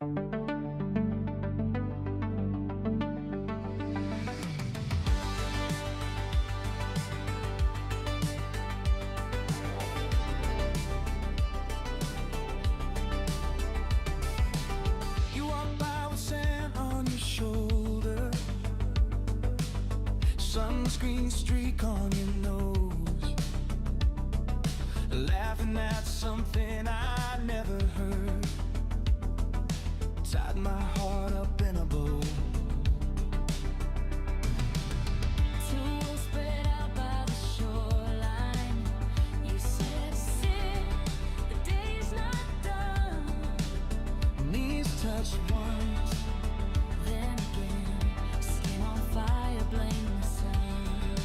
You walk by with sand on your shoulder, sunscreen streak on your nose, laughing at something I never heard, tied my heart up in a bow. Tools spread out by the shoreline. You said, sit, the day's not done. Knees touch once, Then again, skin on fire, blame the sun.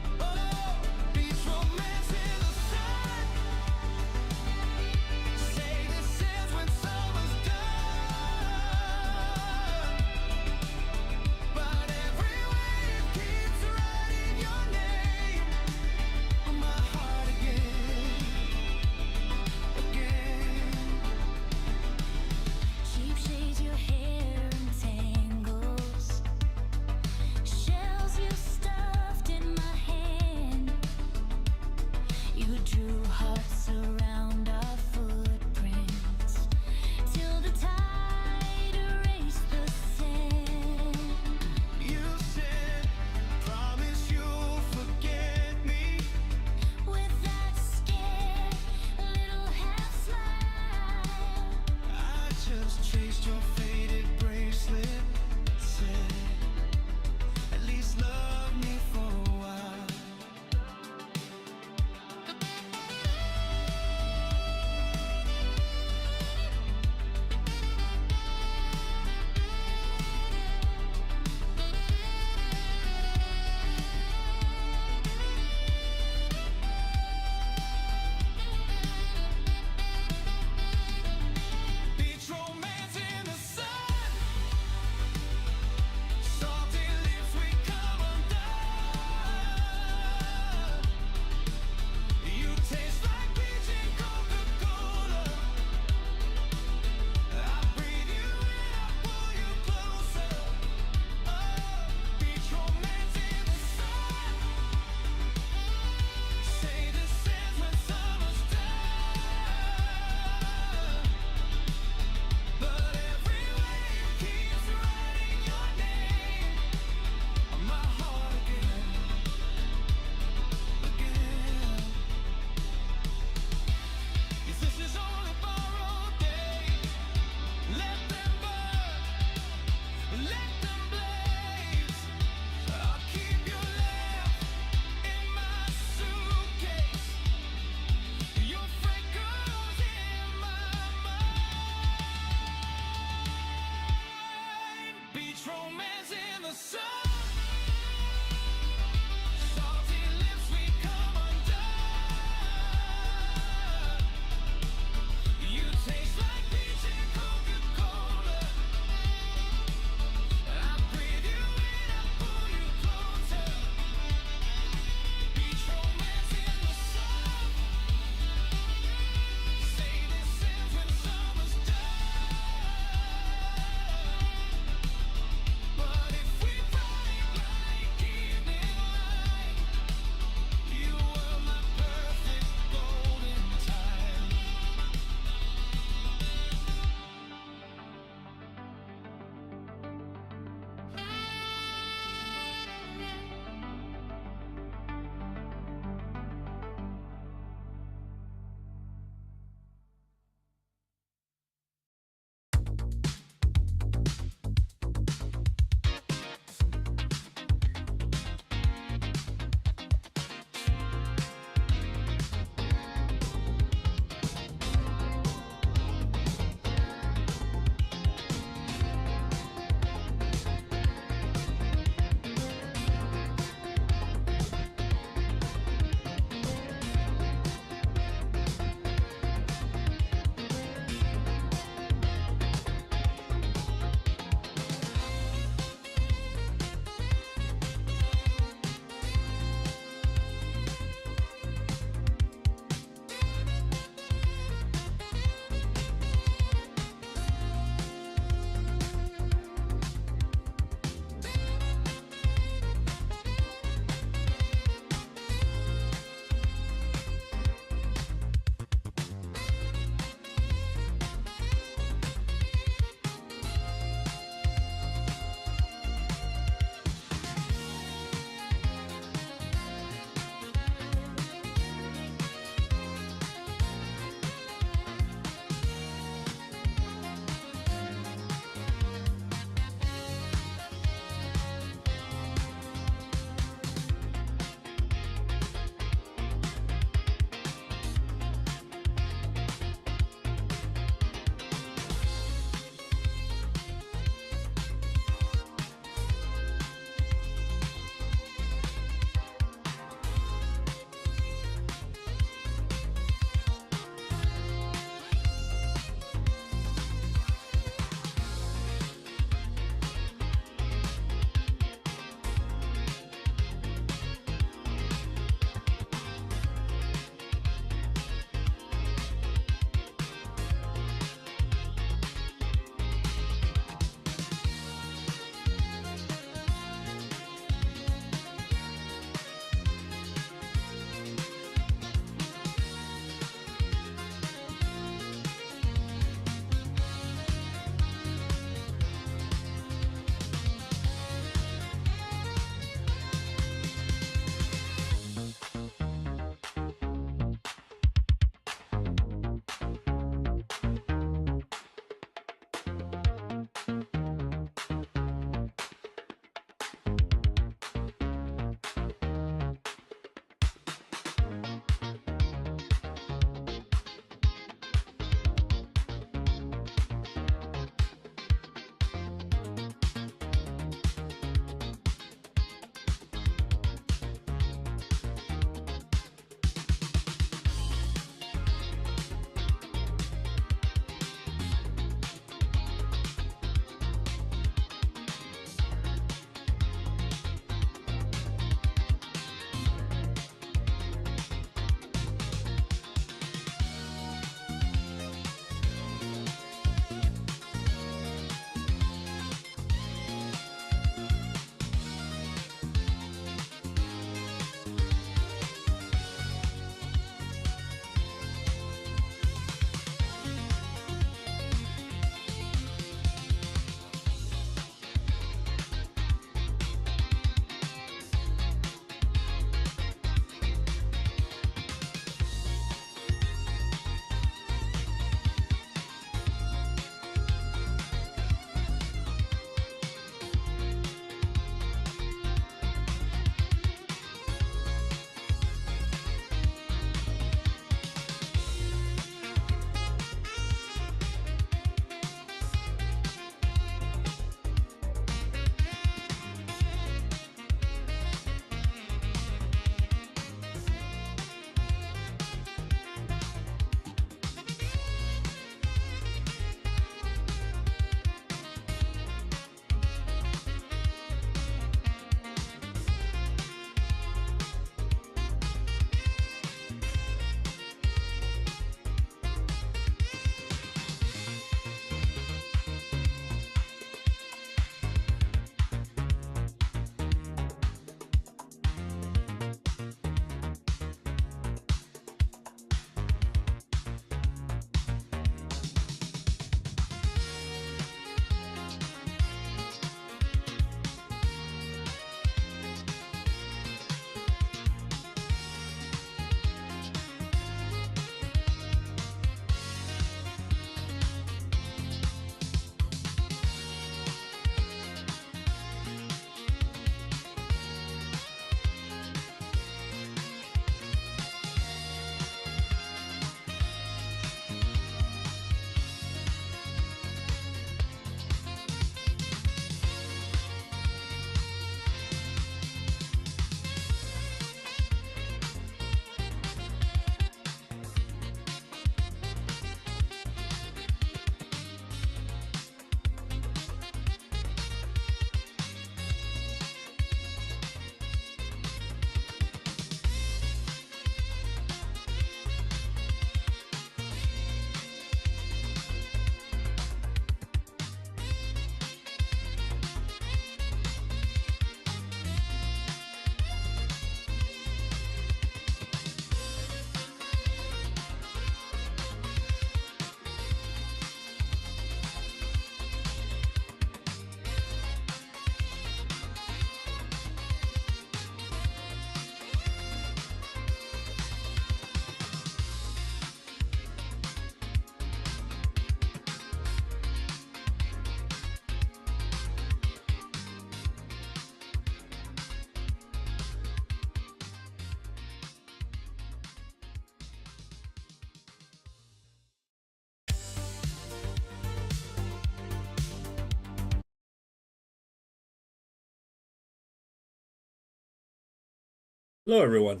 Hello, everyone,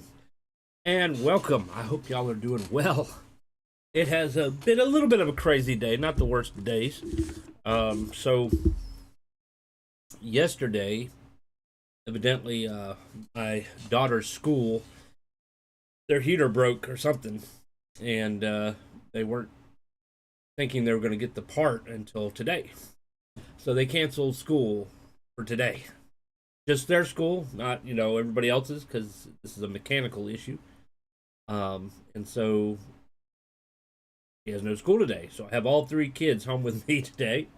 and welcome. I hope y'all are doing well. It has been a little bit of a crazy day, not the worst of days. So yesterday, evidently, my daughter's school, their heater broke or something, and they weren't thinking they were going to get the part until today. So they canceled school for today. Just their school, not everybody else's, because this is a mechanical issue. And so he has no school today. So I have all three kids home with me today.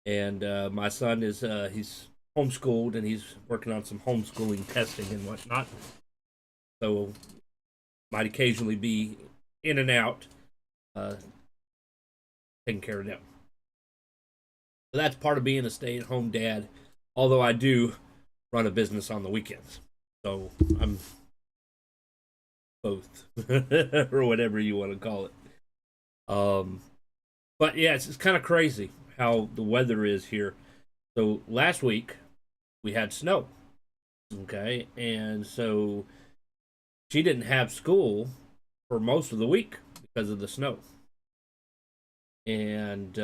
And my son is he's homeschooled and he's working on some homeschooling testing and whatnot. So might occasionally be in and out, uh, taking care of them. So that's part of being a stay-at-home dad. Although I do run a business on the weekends, so I'm both, or whatever you want to call it. But yeah, it's kind of crazy how the weather is here. So last week we had snow, okay, and so she didn't have school for most of the week because of the snow, and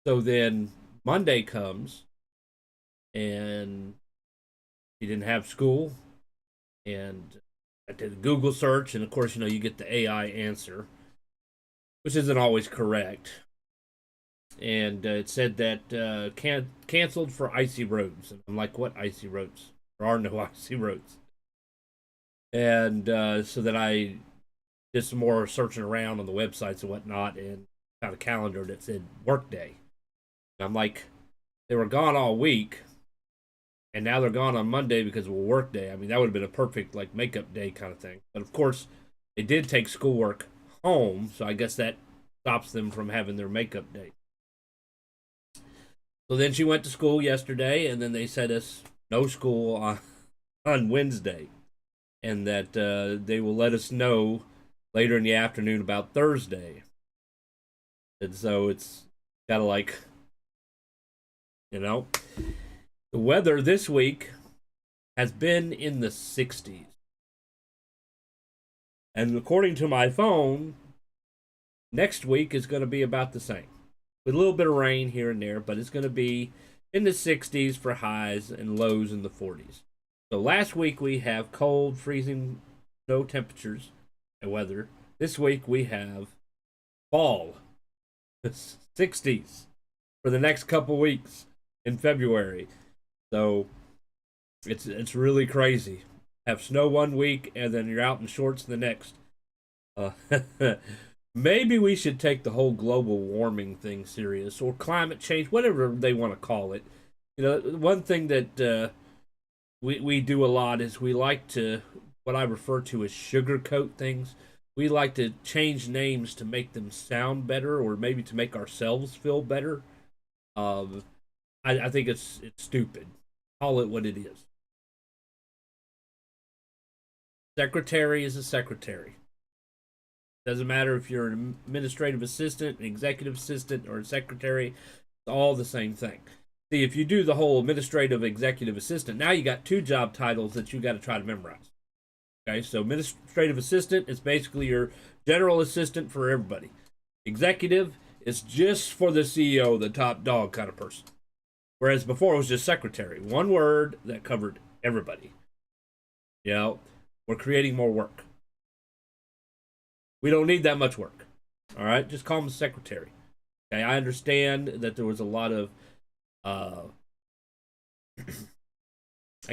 so then Monday comes and she didn't have school, and I did a Google search, and of course, you get the AI answer, which isn't always correct. And it said that canceled for icy roads. And I'm like, what icy roads? There are no icy roads. And so then I did some more searching around on the websites and whatnot, and found a calendar that said workday. And I'm like, they were gone all week, and now they're gone on Monday because of a work day. I mean, that would have been a perfect like makeup day kind of thing. But of course, they did take schoolwork home, so I guess that stops them from having their makeup day. So then she went to school yesterday, and then they said us no school on Wednesday, and that they will let us know later in the afternoon about Thursday. And so it's kind of like, you know, the weather this week has been in the 60s. And according to my phone, next week is going to be about the same, with a little bit of rain here and there, but it's going to be in the 60s for highs and lows in the 40s. So last week we have cold, freezing snow temperatures and weather. This week we have fall, the 60s for the next couple weeks in February. So it's really crazy. Have snow one week and then you're out in shorts the next. Uh, Maybe we should take the whole global warming thing serious, or climate change, whatever they want to call it. One thing that we do a lot is we like to, what I refer to as sugarcoat things. We like to change names to make them sound better, or maybe to make ourselves feel better. Um, I think it's stupid. Call it what it is. Secretary is a secretary. Doesn't matter if you're an administrative assistant, an executive assistant, or a secretary. It's all the same thing. See, if you do the whole administrative executive assistant, now you got two job titles that you got to try to memorize. Okay, so administrative assistant is basically your general assistant for everybody. Executive is just for the CEO, the top dog kind of person. Whereas before it was just secretary, one word that covered everybody. We're creating more work. We don't need that much work. All right, just call him the secretary. Okay, I understand that there was a lot of, I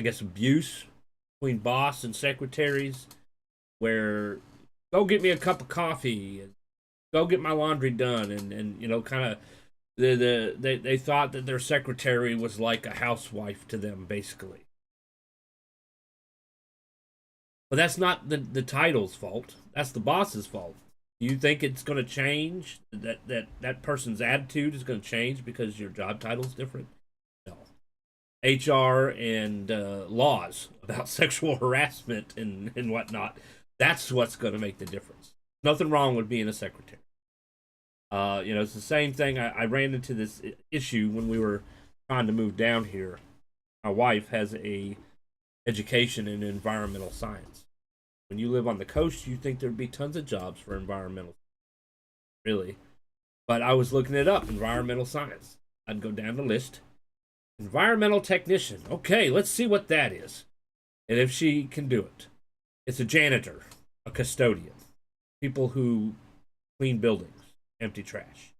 guess, abuse between boss and secretaries, where go get me a cup of coffee, and go get my laundry done, and kind of they thought that their secretary was like a housewife to them, basically. But that's not the title's fault. That's the boss's fault. You think it's going to change? That person's attitude is going to change because your job title is different? No. HR and laws about sexual harassment and whatnot. That's what's going to make the difference. Nothing wrong with being a secretary. It's the same thing. I ran into this issue when we were trying to move down here. My wife has a education in environmental science. When you live on the coast, you think there'd be tons of jobs for environmental, really. But I was looking it up, environmental science. I'd go down the list. Environmental technician. Okay, let's see what that is. And if she can do it. It's a janitor, a custodian, people who clean buildings, empty trash.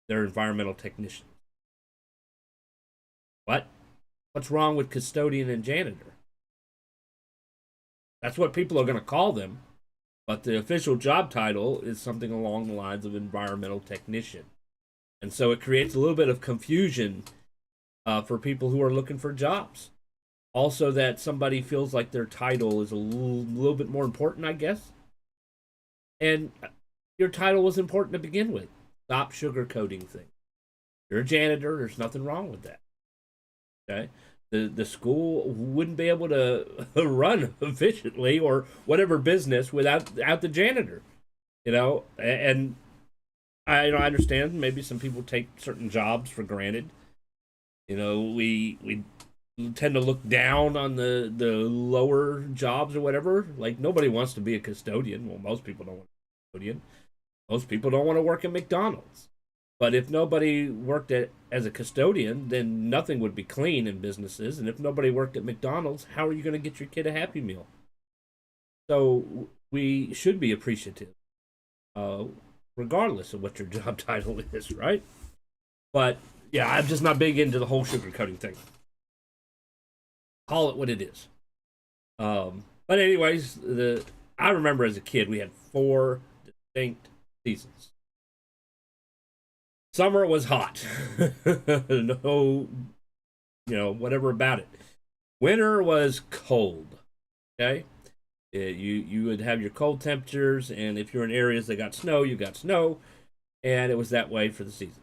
They're environmental technicians. What? What's wrong with custodian and janitor? That's what people are going to call them. But the official job title is something along the lines of environmental technician. And so it creates a little bit of confusion for people who are looking for jobs. Also, that somebody feels like their title is a little bit more important, I guess. And your title was important to begin with. Stop sugarcoating things. You're a janitor. There's nothing wrong with that. Okay? The school wouldn't be able to run efficiently or whatever business without the janitor. And I understand maybe some people take certain jobs for granted. We tend to look down on the lower jobs or whatever. Like, nobody wants to be a custodian. Well, most people don't want to be a custodian. Most people don't want to work at McDonald's. But if nobody worked as a custodian, then nothing would be clean in businesses. And if nobody worked at McDonald's, how are you going to get your kid a Happy Meal? So we should be appreciative, regardless of what your job title is, right? But yeah, I'm just not big into the whole sugarcoating thing. Call it what it is. But anyways, I remember as a kid we had 4 distinct seasons. Summer was hot. No, whatever about it. Winter was cold. Okay? You would have your cold temperatures, and if you're in areas that got snow, you got snow, and it was that way for the season.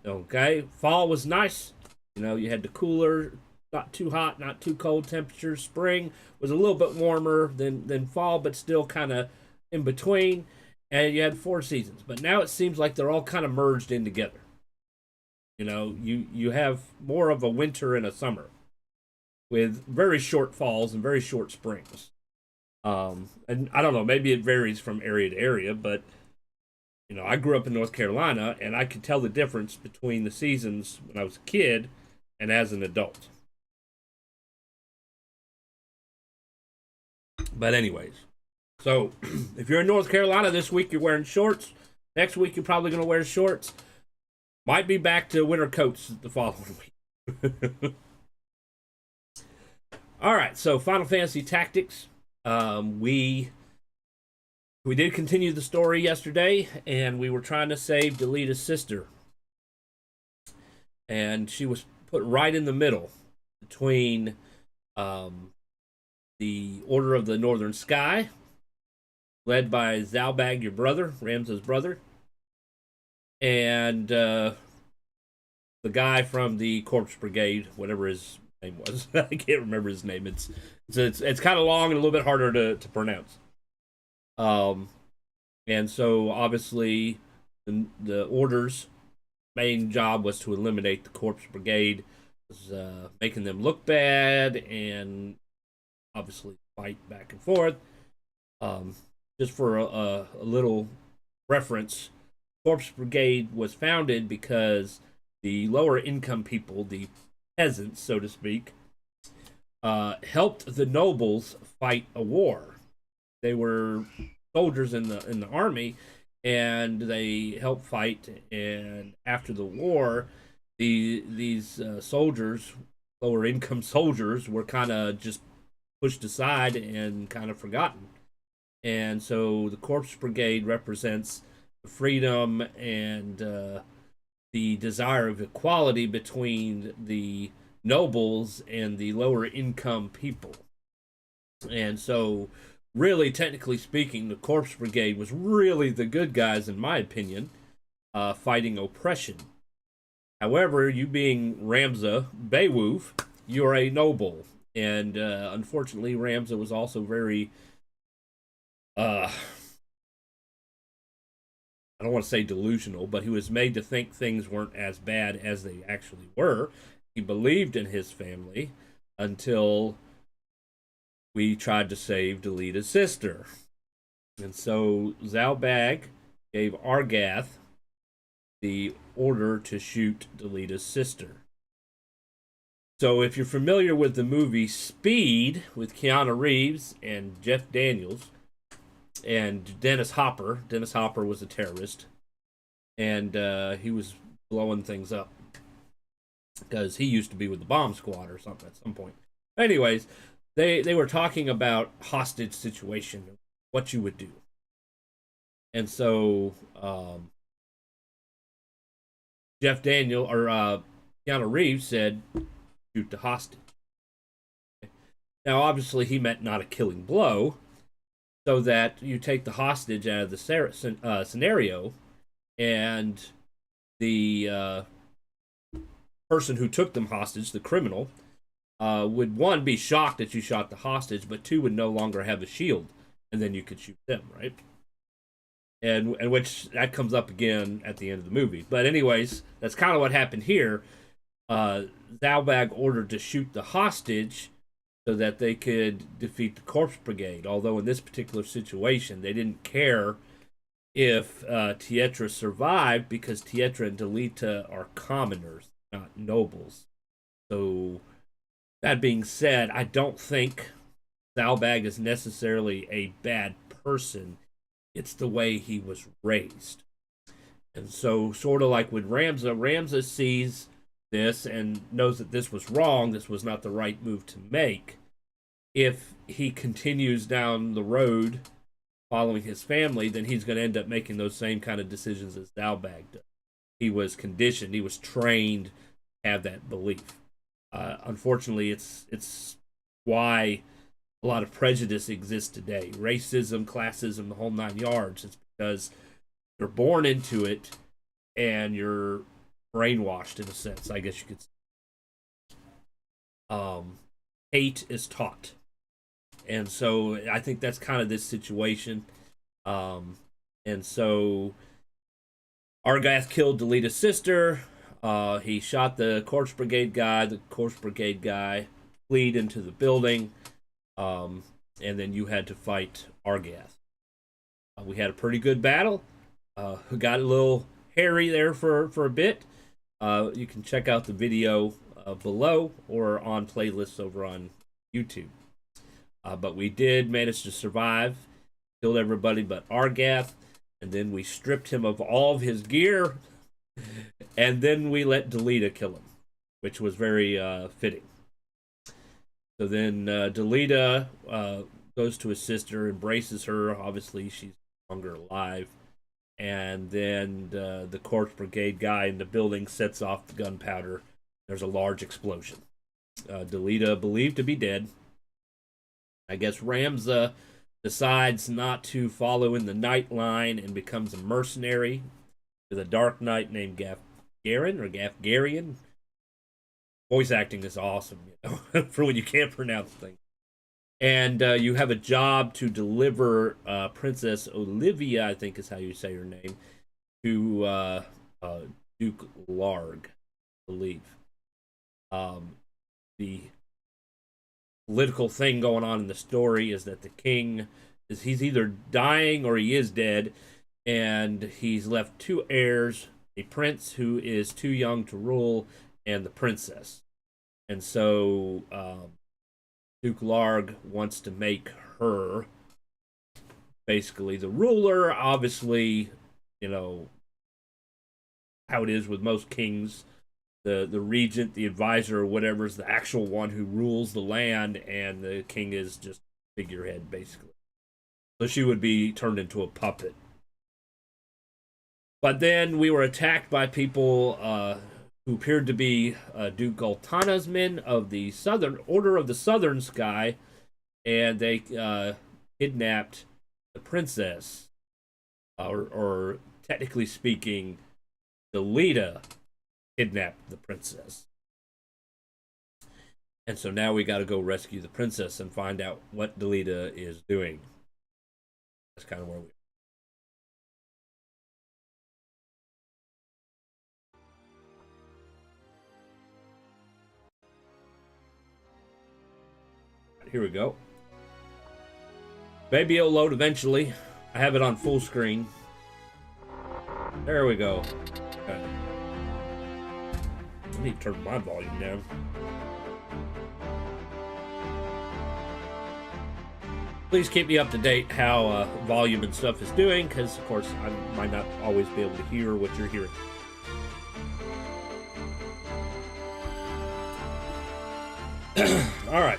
Okay? Fall was nice. You had the cooler, not too hot, not too cold temperatures. Spring was a little bit warmer than fall, but still kind of in between. And you had 4 seasons. But now it seems like they're all kind of merged in together. You have more of a winter and a summer with very short falls and very short springs. And I don't know, maybe it varies from area to area, but I grew up in North Carolina, and I could tell the difference between the seasons when I was a kid and as an adult. But anyways, so if you're in North Carolina this week, you're wearing shorts. Next week, you're probably going to wear shorts. Might be back to winter coats the following week. All right, so Final Fantasy Tactics. We did continue the story yesterday, and we were trying to save Delita's sister. And she was put right in the middle between the Order of the Northern Sky, led by Zalbag, your brother, Ramza's brother, and the guy from the Corpse Brigade, whatever his name was. I can't remember his name. It's kind of long and a little bit harder to pronounce. And so obviously the Order's main job was to eliminate the Corpse Brigade, was making them look bad and obviously fight back and forth. Just for a little reference, Corpse Brigade was founded because the lower income people, the peasants, so to speak, helped the nobles fight a war. They were soldiers in the army, and they helped fight. And after the war, these soldiers, lower income soldiers, were kind of just pushed aside and kind of forgotten. And so the Corpse Brigade represents the freedom and the desire of equality between the nobles and the lower income people. And so, really, technically speaking, the Corpse Brigade was really the good guys, in my opinion, fighting oppression. However, you being Ramza Beowulf, you're a noble. And unfortunately, Ramza was also very... I don't want to say delusional, but he was made to think things weren't as bad as they actually were. He believed in his family until we tried to save Delita's sister. And so Zalbag gave Argath the order to shoot Delita's sister. So if you're familiar with the movie Speed with Keanu Reeves and Jeff Daniels and Dennis Hopper was a terrorist, and he was blowing things up because he used to be with the bomb squad or something at some point. Anyways, they were talking about hostage situation, what you would do. And so Jeff Daniel or Keanu Reeves said, shoot the hostage. Now, obviously, he meant not a killing blow, so that you take the hostage out of the scenario, and the person who took them hostage, the criminal, would, one, be shocked that you shot the hostage, but two, would no longer have a shield, and then you could shoot them, right? And which that comes up again at the end of the movie. But anyways, that's kind of what happened here. Zalbag ordered to shoot the hostage so that they could defeat the Corpse Brigade. Although in this particular situation, they didn't care if Tietra survived because Tietra and Delita are commoners, not nobles. So that being said, I don't think Zalbag is necessarily a bad person. It's the way he was raised. And so, sort of like with Ramza sees this and knows that this was wrong, this was not the right move to make. If he continues down the road following his family, then he's going to end up making those same kind of decisions as Zalbag does. He was conditioned, he was trained to have that belief. Unfortunately, it's why a lot of prejudice exists today. Racism, classism, the whole 9 yards. It's because you're born into it and you're brainwashed in a sense, I guess you could say. Hate is taught. And so I think that's kind of this situation. And so Argath killed Delita's sister. He shot the Corpse Brigade guy. The Corpse Brigade guy fled into the building. And then you had to fight Argath. We had a pretty good battle. Got a little hairy there for a bit. You can check out the video below or on playlists over on YouTube. But we did manage to survive, killed everybody but Argath, and then we stripped him of all of his gear, and then we let Delita kill him, which was very fitting. So then Delita goes to his sister, embraces her. Obviously, she's no longer alive. And then the Corpse Brigade guy in the building sets off the gunpowder. There's a large explosion. Delita, believed to be dead. I guess Ramza decides not to follow in the Night Line and becomes a mercenary with a Dark Knight named Gafgarian. Voice acting is awesome, you know, for when you can't pronounce things. And you have a job to deliver Princess Olivia, I think is how you say her name, to Duke Larg, I believe. The political thing going on in the story is that the king he's either dying or he is dead, and he's left two heirs: a prince who is too young to rule, and the princess. And so Duke Larg wants to make her basically the ruler. Obviously, you know how it is with most kings. The regent, the advisor, or whatever, is the actual one who rules the land, and the king is just a figurehead, basically. So she would be turned into a puppet. But then we were attacked by people who appeared to be Duke Gultana's men of the Southern Order of the Southern Sky, and they kidnapped the princess, or technically speaking, Delita kidnapped the princess. And so now we got to go rescue the princess and find out what Delita is doing. That's kind of where we are. Here we go. Maybe it'll load eventually. I have it on full screen. There we go. Okay. I need to turn my volume down. Please keep me up to date how volume and stuff is doing, because of course I might not always be able to hear what you're hearing. All right.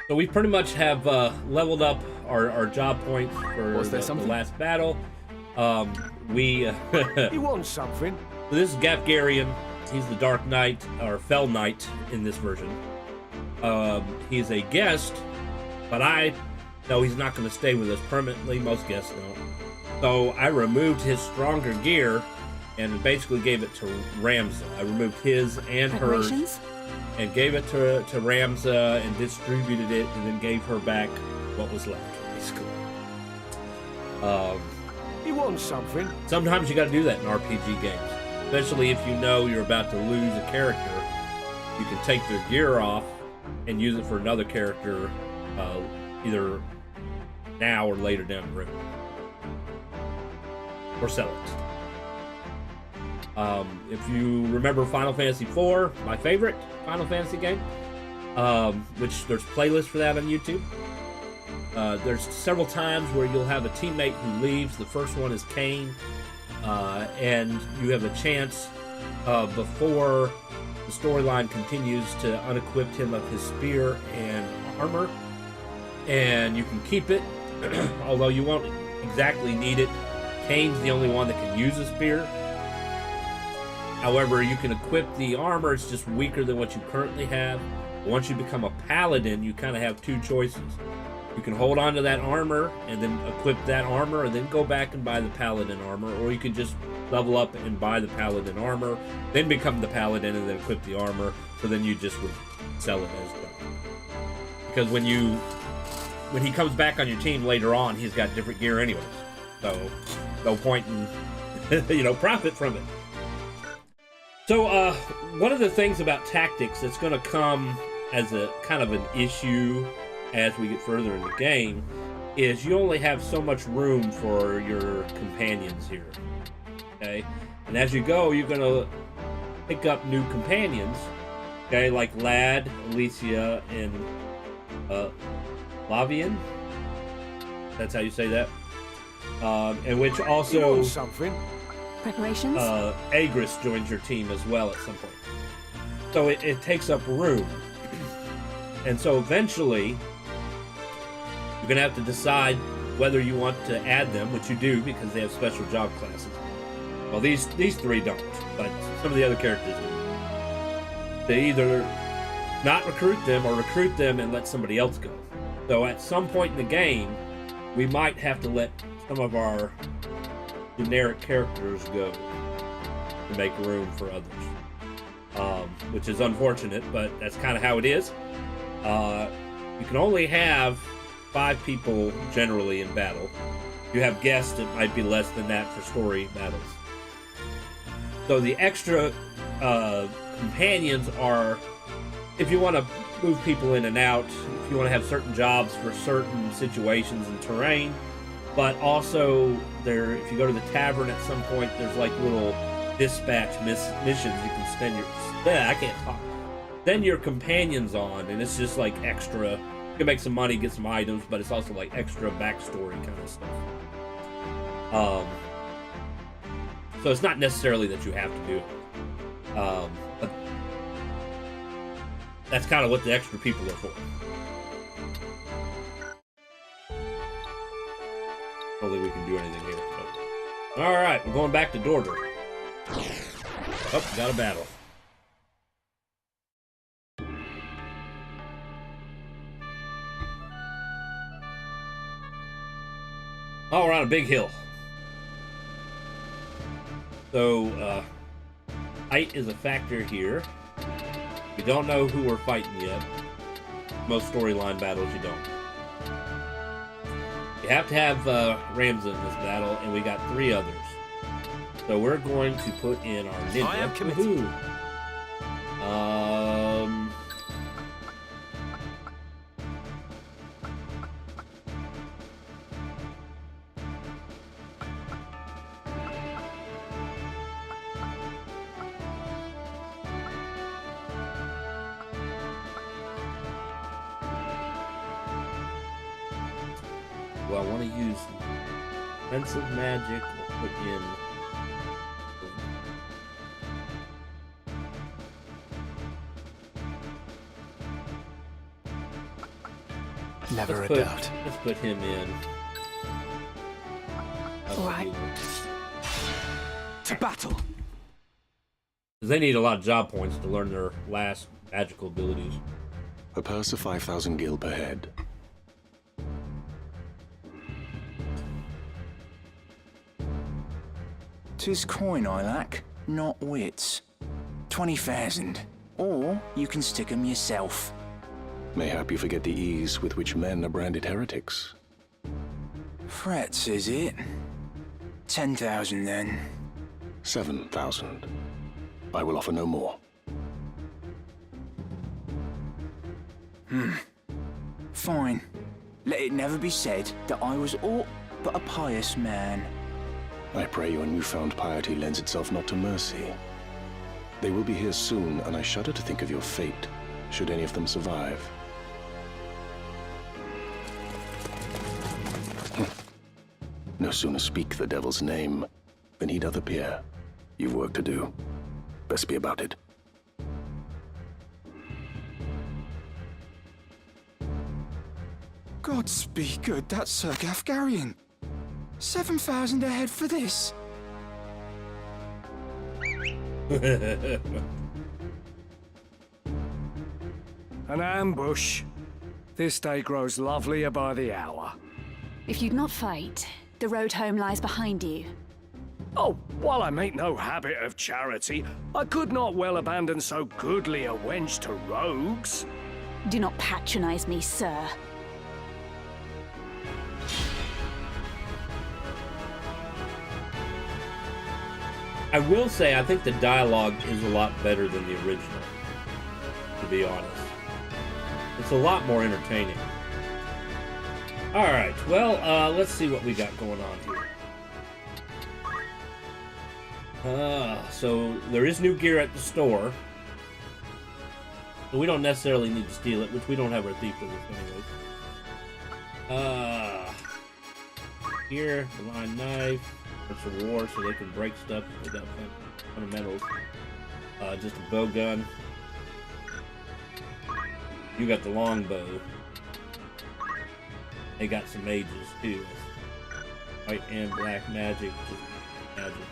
So we pretty much have leveled up our job points for the last battle. We You want something? This is Gapgarian. He's the Dark Knight, or Fell Knight in this version. He's a guest, but I know he's not going to stay with us permanently. Most guests don't. So I removed his stronger gear and basically gave it to Ramza. I removed his and hers and gave it to Ramza and distributed it, and then gave her back what was left, basically. You want something? Sometimes you got to do that in RPG games, especially if you know you're about to lose a character. You can take their gear off and use it for another character, either now or later down the road, or sell it. If you remember Final Fantasy IV, my favorite Final Fantasy game, which there's playlists for that on YouTube. There's several times where you'll have a teammate who leaves. The first one is Kane, and you have a chance before the storyline continues to unequip him of his spear and armor, and you can keep it, although you won't exactly need it. Kane's the only one that can use a spear. However, you can equip the armor. It's just weaker than what you currently have. Once you become a paladin, you kind of have two choices. You can hold on to that armor and then equip that armor and then go back and buy the paladin armor, or you can just level up and buy the paladin armor, then become the paladin and then equip the armor, so then you just would sell it as well. Because when he comes back on your team later on, he's got different gear anyways. So no point in profit from it. So one of the things about tactics that's going to come as a kind of an issue as we get further in the game is you only have so much room for your companions here. Okay, and as you go, you're going to pick up new companions. Okay, like Lad, Alicia, and Lavian. That's how you say that. And which also You want something? Preparations? Agris joins your team as well at some point. So it takes up room. And so eventually, you're going to have to decide whether you want to add them, which you do because they have special job classes. Well, these three don't, but some of the other characters do. They either not recruit them or recruit them and let somebody else go. So at some point in the game, we might have to let some of our generic characters go to make room for others, which is unfortunate, but that's kind of how it is. You can only have 5 people generally in battle. If you have guests, it might be less than that for story battles. So the extra companions are, if you want to move people in and out, if you want to have certain jobs for certain situations and terrain, but also if you go to the tavern at some point, there's like little dispatch missions you can send your companions on, and it's just like extra. You can make some money, get some items, but it's also like extra backstory kind of stuff. So it's not necessarily that you have to do it. But that's kind of what the extra people are for. I don't think we can do anything here. But... Alright, we're going back to Dorder. Oh, got a battle. Oh, we're on a big hill. So, height is a factor here. We don't know who we're fighting yet. Most storyline battles, you don't. You have to have Ramza in this battle, and we got 3 others. So we're going to put in our ninja. I am committed. Do I want to use defensive magic or put in? Never a Let's doubt. put him in. Right. To battle. 'Cause they need a lot of job points to learn their last magical abilities. A purse of 5,000 gil per head. 'Tis coin I lack, not wits. 20,000. Or you can stick 'em yourself. Mayhap you forget the ease with which men are branded heretics. Frets, is it? 10,000 then. 7,000. I will offer no more. Fine. Let it never be said that I was aught but a pious man. I pray your newfound piety lends itself not to mercy. They will be here soon, and I shudder to think of your fate, should any of them survive. No sooner speak the devil's name than he doth appear. You've work to do. Best be about it. Gods be good, that's Sir Gafgarian. 7,000 a head for this. An ambush. This day grows lovelier by the hour. If you'd not fight, the road home lies behind you. Oh, while I make no habit of charity, I could not well abandon so goodly a wench to rogues. Do not patronize me, sir. I will say, I think the dialogue is a lot better than the original, to be honest. It's a lot more entertaining. Alright, well, let's see what we got going on here. So there is new gear at the store. So we don't necessarily need to steal it, which we don't have our thief with us anyways. Here, the line knife. It's a war, so they can break stuff without fundamentals. Just a bow gun. You got the longbow. They got some mages too. White and black magic, just magic.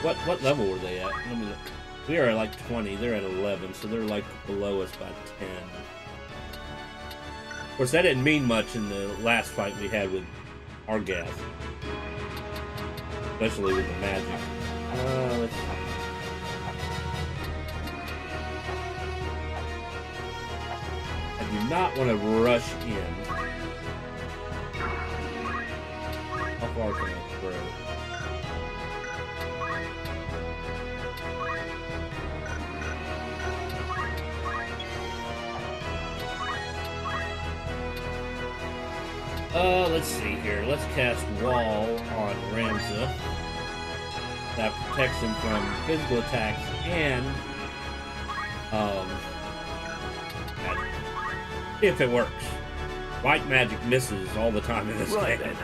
What level were they at? Let me look. We are at like 20. They're at 11, so they're like below us by 10. Of course, that didn't mean much in the last fight we had with Argath, especially with the magic. Let's see. I do not want to rush in. How far can I throw? Let's see here. Let's cast Wall on Ramza. That protects him from physical attacks and magic. If it works. White magic misses all the time in this game. Then.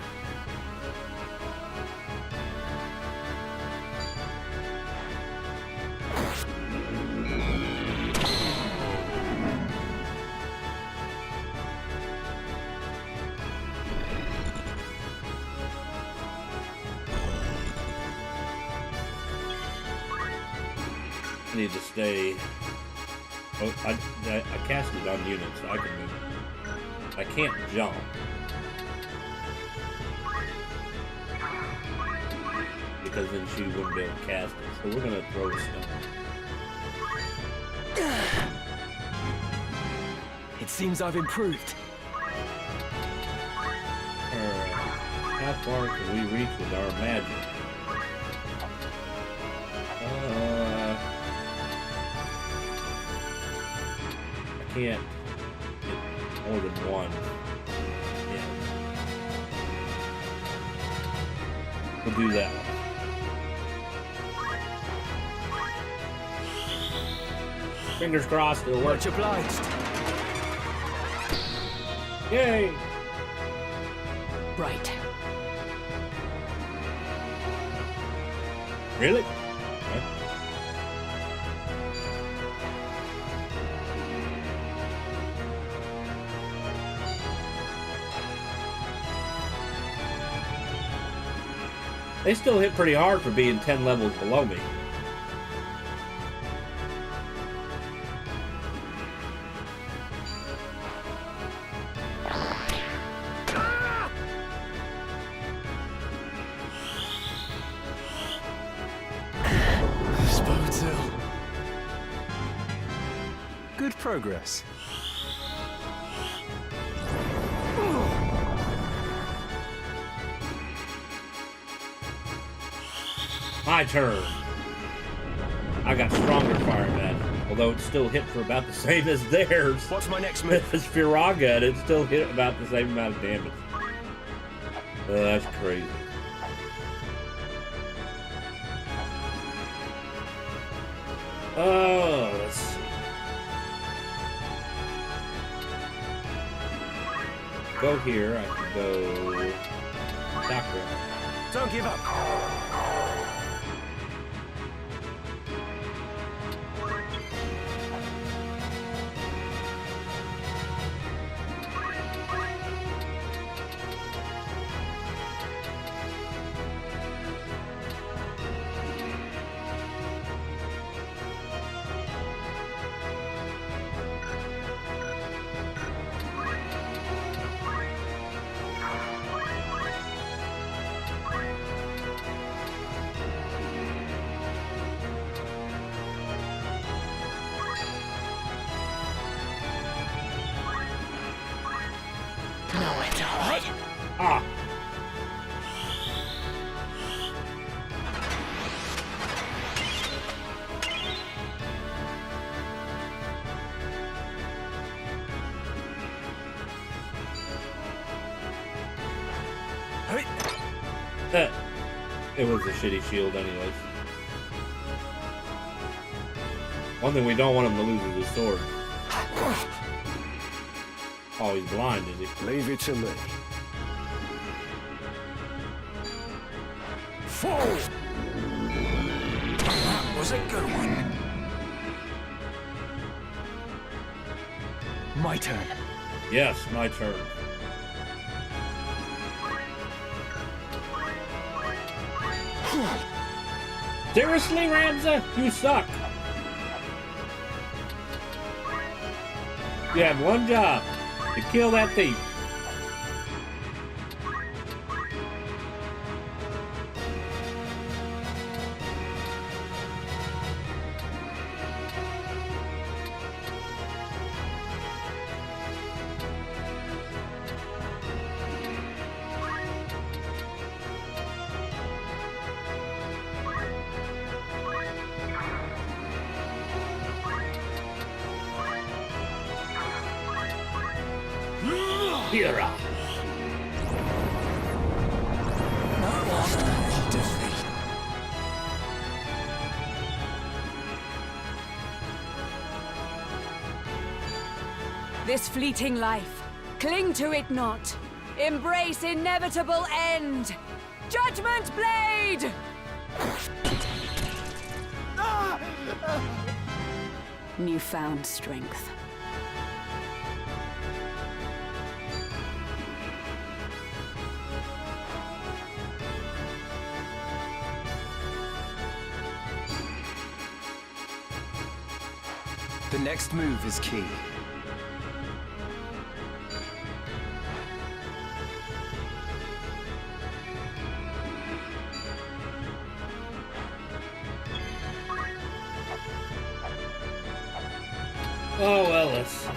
I need to stay. Oh, I cast it on units, so I can move. I can't jump. Because then she wouldn't be able to cast it. So we're gonna throw a stone. It seems I've improved. Alright. How far can we reach with our magic? I can't get more than one. Yeah. We'll do that one. Fingers crossed it'll work. Much obliged. Yay! Right. Really? Okay. They still hit pretty hard for being 10 levels below me. Good progress. My turn. I got stronger fire bat, although it still hit for about the same as theirs. What's my next move? It's Firaga, and it still hit about the same amount of damage. That's crazy. Oh, let's see. Go here. I can go Doctor. Don't give up. Nowhere to hide. Ah! It was a shitty shield anyways. One thing we don't want him to lose is his sword. Oh, he's blind, is he? Leave it to me. Fall! That was a good one. My turn. Yes, my turn. Seriously, Ramza? You suck. You have one job. To kill that thief. Hira. This fleeting life, cling to it not. Embrace inevitable end. Judgment Blade! Newfound strength. The next move is key. Oh, well, let's... I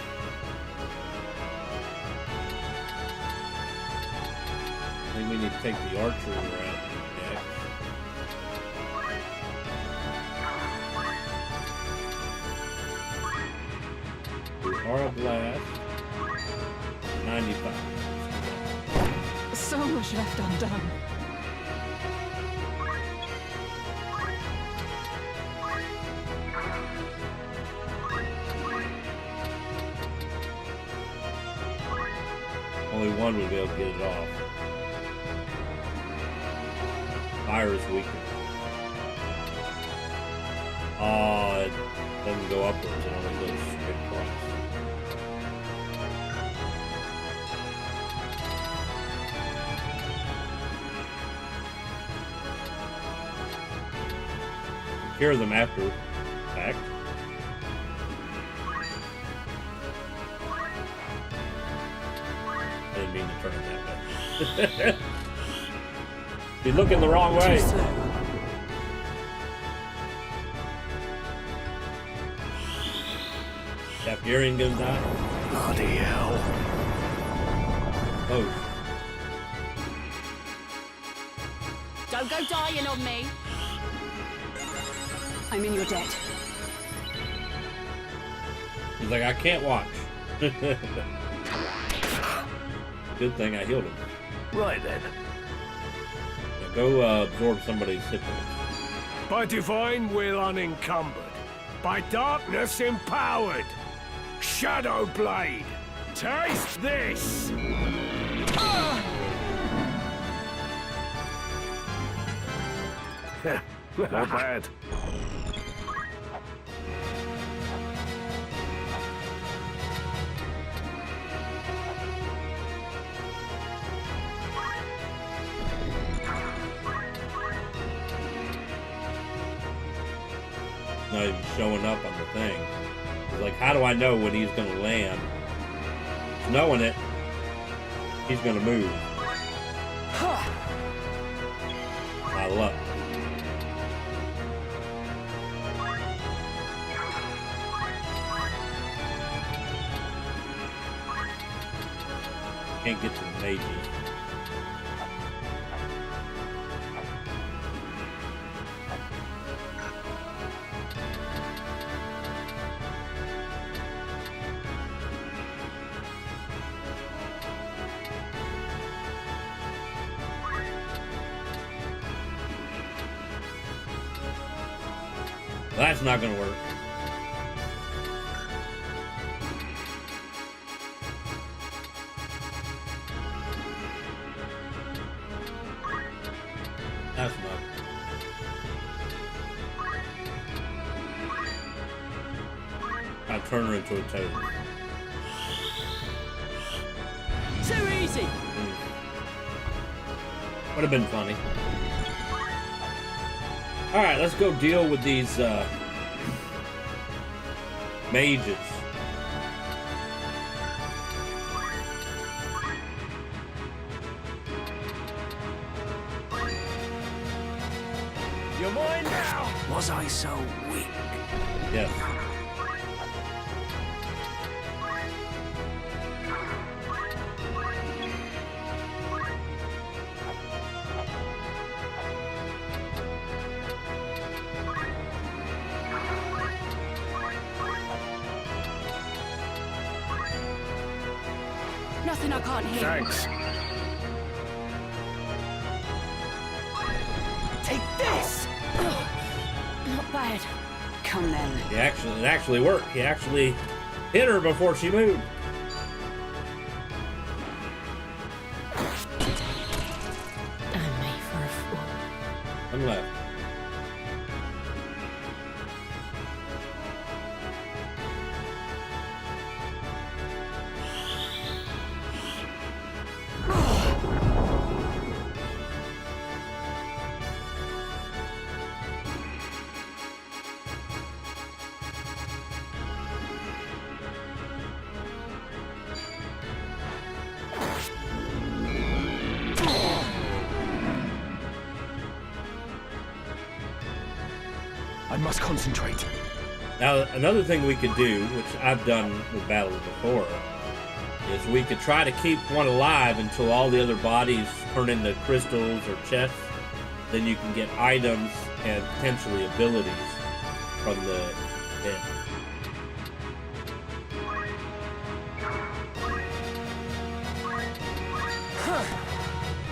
think we need to take the archer route next. Aura Blast. 95. So much left undone. Only one would be able to get it off. Fire is weaker. It doesn't go upwards, it only goes straight across. Cure them after fact. I didn't mean to turn it that way. You're looking the wrong way. Tapirian gonna die? Bloody hell. Oh. Don't go dying on me. I'm in your debt. He's like, I can't watch. Good thing I healed him. Right then. Now go absorb somebody's hit points. By divine will unencumbered. By darkness empowered. Shadow Blade. Taste this! Not bad. Not even showing up on the thing. He's like, how do I know when he's gonna land? Knowing it, he's gonna move. My luck. Can't get to the mages. That's not gonna work. That's not. I'll turn her into a toad. Too easy. Would have been funny. Alright, let's go deal with these mages. You're mine now! Was I so weak? Yes. Nothing I can't hear. Thanks. Take this! Not bad. Come then. It actually worked. He actually hit her before she moved. I'm made for a fool. One left. I must concentrate. Now, another thing we could do, which I've done with battles before, is we could try to keep one alive until all the other bodies turn into crystals or chests. Then you can get items and potentially abilities from the dead.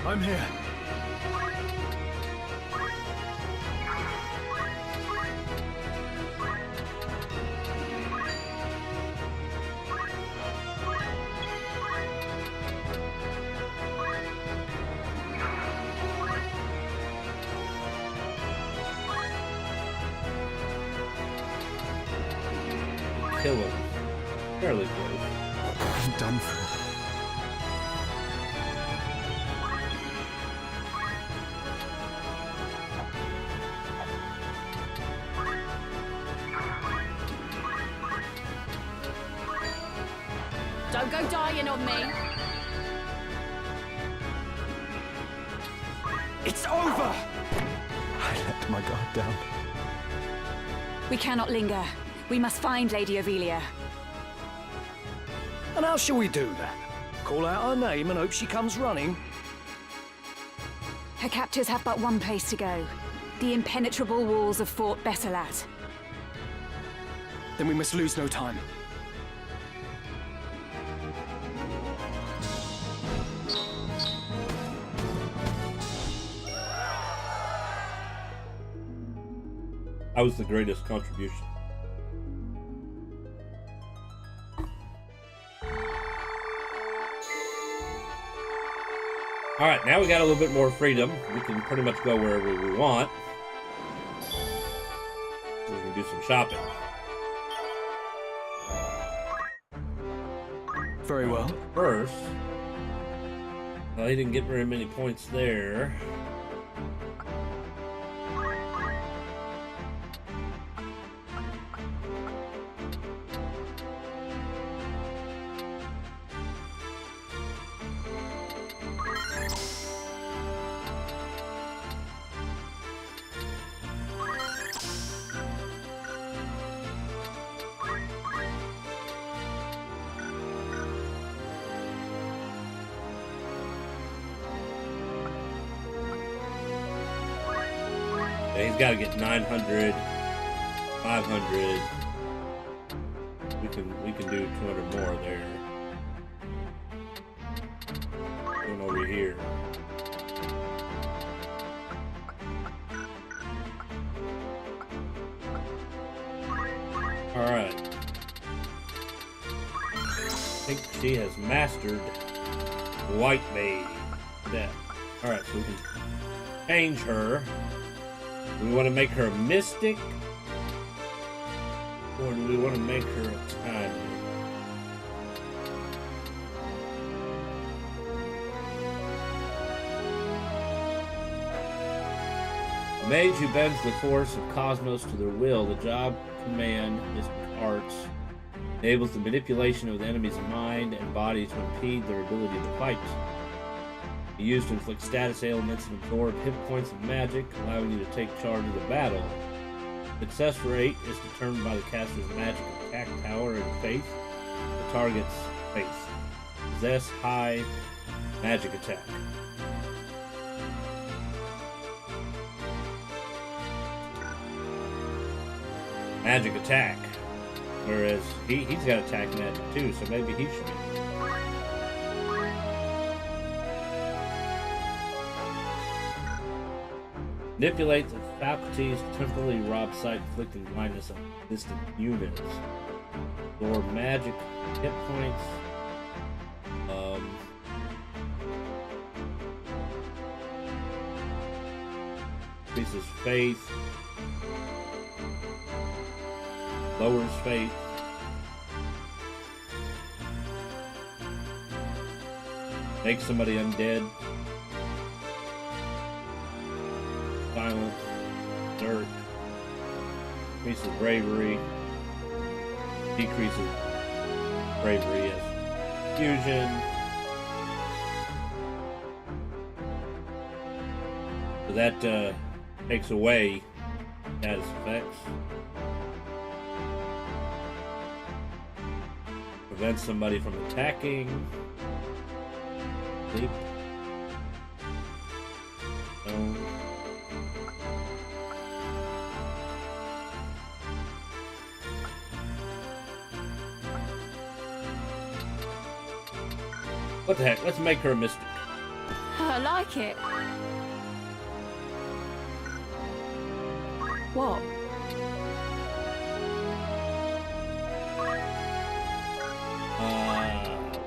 I'm here. kill him. Fairly close. I'm done for. Don't go dying on me. It's over! I let my guard down. We cannot linger. We must find Lady Ivalice. And how shall we do that? Call out her name and hope she comes running? Her captors have but one place to go. The impenetrable walls of Fort Besselat. Then we must lose no time. That was the greatest contribution. Alright, now we got a little bit more freedom. We can pretty much go wherever we want. We can do some shopping. Very well. First, well, he didn't get very many points there. Yeah, he's got to get 900, 500. We can do 200 more there. Going over here. All right. I think she has mastered White Maid. That. All right, so we can change her. Do we want to make her a mystic? Or do we want to make her a timer? A mage who bends the force of cosmos to their will. The job command is arts. Enables the manipulation of the enemy's mind and body to impede their ability to fight. Used to inflict status ailments and absorb hit points of magic, allowing you to take charge of the battle. Success rate is determined by the caster's magic attack power and faith. The target's faith. Possess high magic attack. Magic attack. Whereas he's got attack magic too, so maybe he should be. Manipulate the faculties to temporarily rob sight, inflicting blindness on distant units. Or magic hit points. Increases faith. Lowers faith. Makes somebody undead. Silence, dirt, increases bravery, decreases bravery as fusion. So that takes away status effects. Prevents somebody from attacking. Sleep. Stone. What the heck? Let's make her a mystic. I like it. What?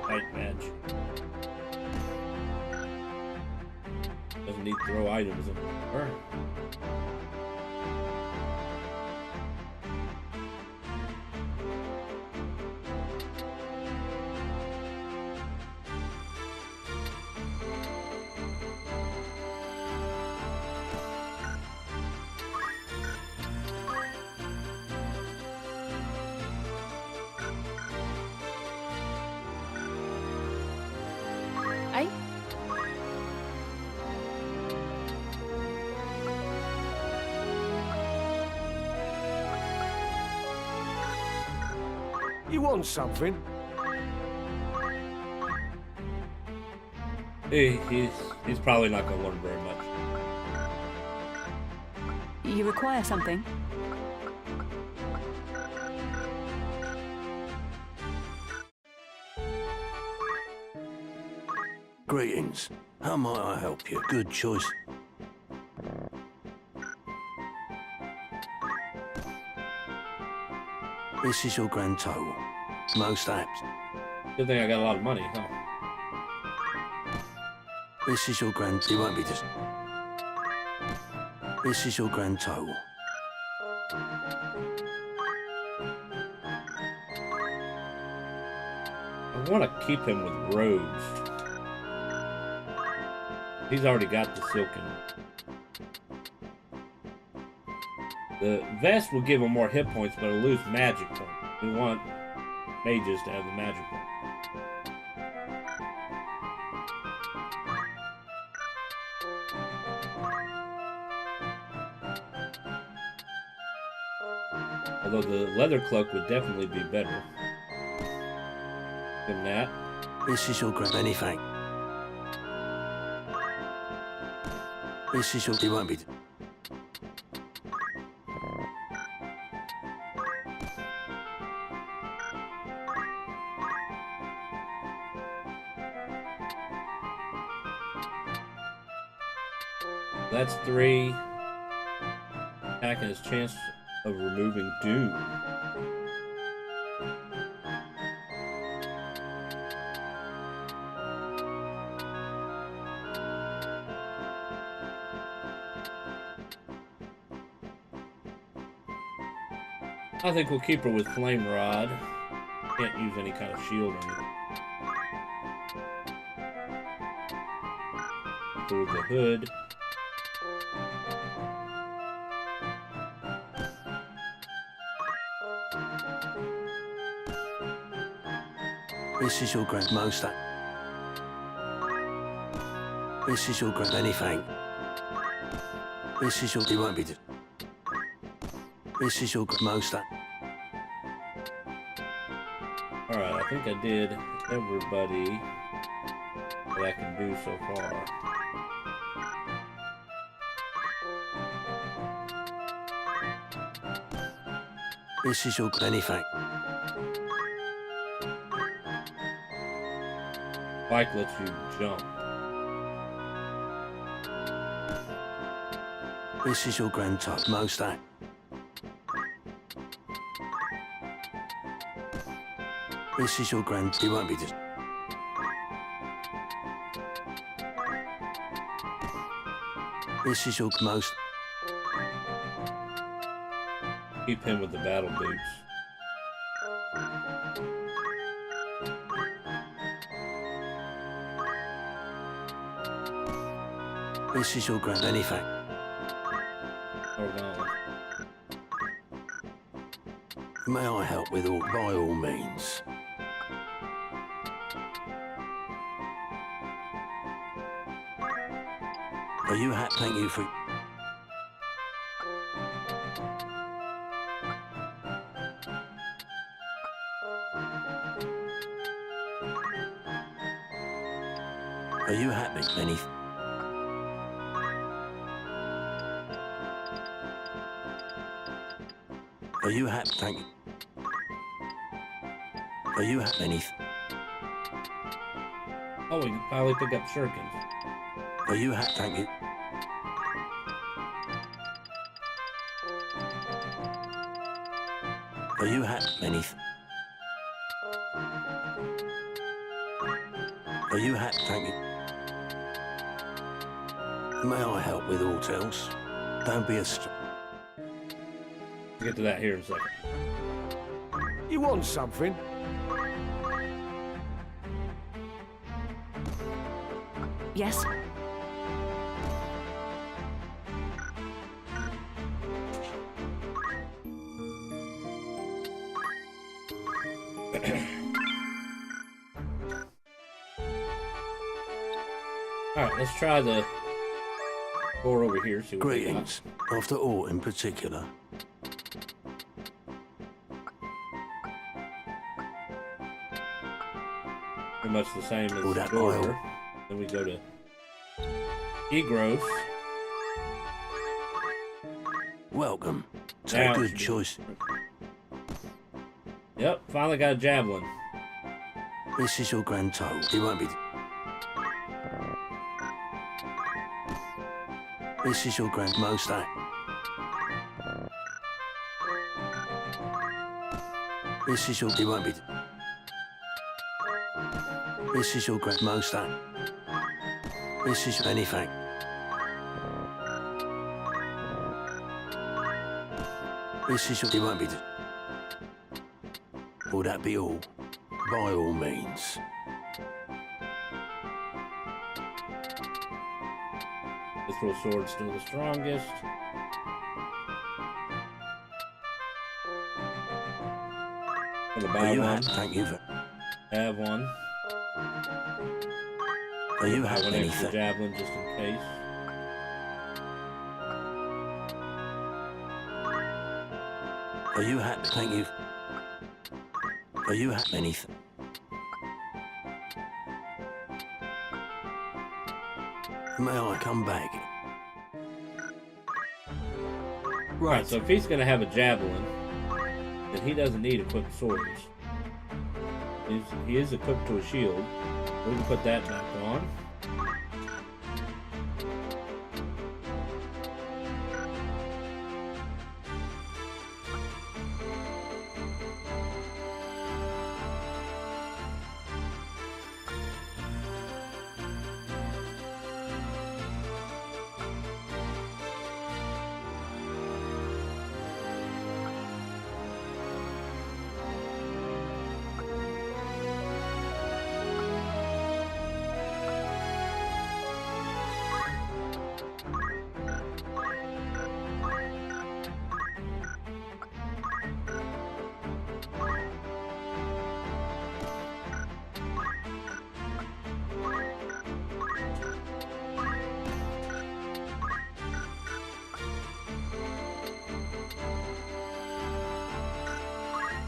White magic. Doesn't need to throw items in her. You want something? He's probably not going to learn very much. You require something? Greetings. How might I help you? Good choice. This is your grand total. Most apt. Good thing I got a lot of money, huh? This is your grand... You won't be just... This is your grand total. I want to keep him with robes. He's already got the silken. The vest will give him more hit points, but it'll lose magic points. We want mages to have the magic points. Although the leather cloak would definitely be better than that. This is your grand... Anything. This is your... You won't be... That's 3. Attacking his chance of removing Doom. I think we'll keep her with Flame Rod. Can't use any kind of shield or anything. Keep her with the hood. This is your grand... Most apt. This is your grand... Anything. This is your... You won't be... This is your... Most apt. Alright, I think I did everybody that I can do so far. This is your... Anything. Bike lets you jump. This is your grand top. Most apt. This is your grand... You won't be just... This is your most... Keep him with the battle boots. This is your grand... Anything. Hold on. May I help with all... By all means. Are you happy? Thank you for... Are you happy? Any... Are you happy? Thank you. Are you happy? Any... Oh, we can finally pick up shurikens. Are you happy? Thank you. Are you happy? Any... Are you happy? Thank you. May I help with aught else? Don't be a... We'll get to that here in a second. You want something? Yes? Alright, let's try the door over here. See what we got. Greetings. After aught in particular. pretty much the same as Or the that door. aisle. Then we go to Egros. Welcome. It's Now a it good should be- choice. Yep, finally got a javelin. This is your grand total. It won't be. This is your grand most. This is your. It won't be. This is your grand most. This is anything. This is your. It won't be. Will that be all? By all means. Mithril sword's still the strongest. Gonna Are buy you one. happy? Thank you for. Have one. Are you Buy happy? one extra Anything? javelin just in case. Are you happy? Thank you. Are you happy? Anything? May I come back? Right, so if he's gonna have a javelin, then he doesn't need equipped swords. He is equipped to a shield. We can put that back on.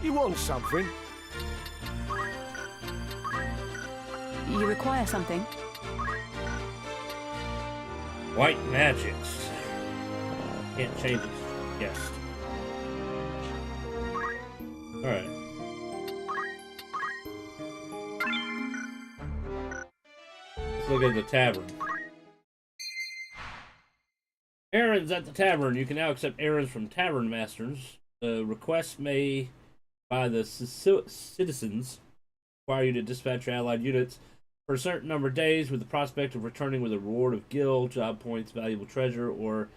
You want something? You require something? White magics. Can't change it. Yes. Alright. Let's look at the tavern. Errands at the tavern. You can now accept errands from tavern masters. The requests may by the citizens require you to dispatch your allied units for a certain number of days with the prospect of returning with a reward of gil, job points, valuable treasure, or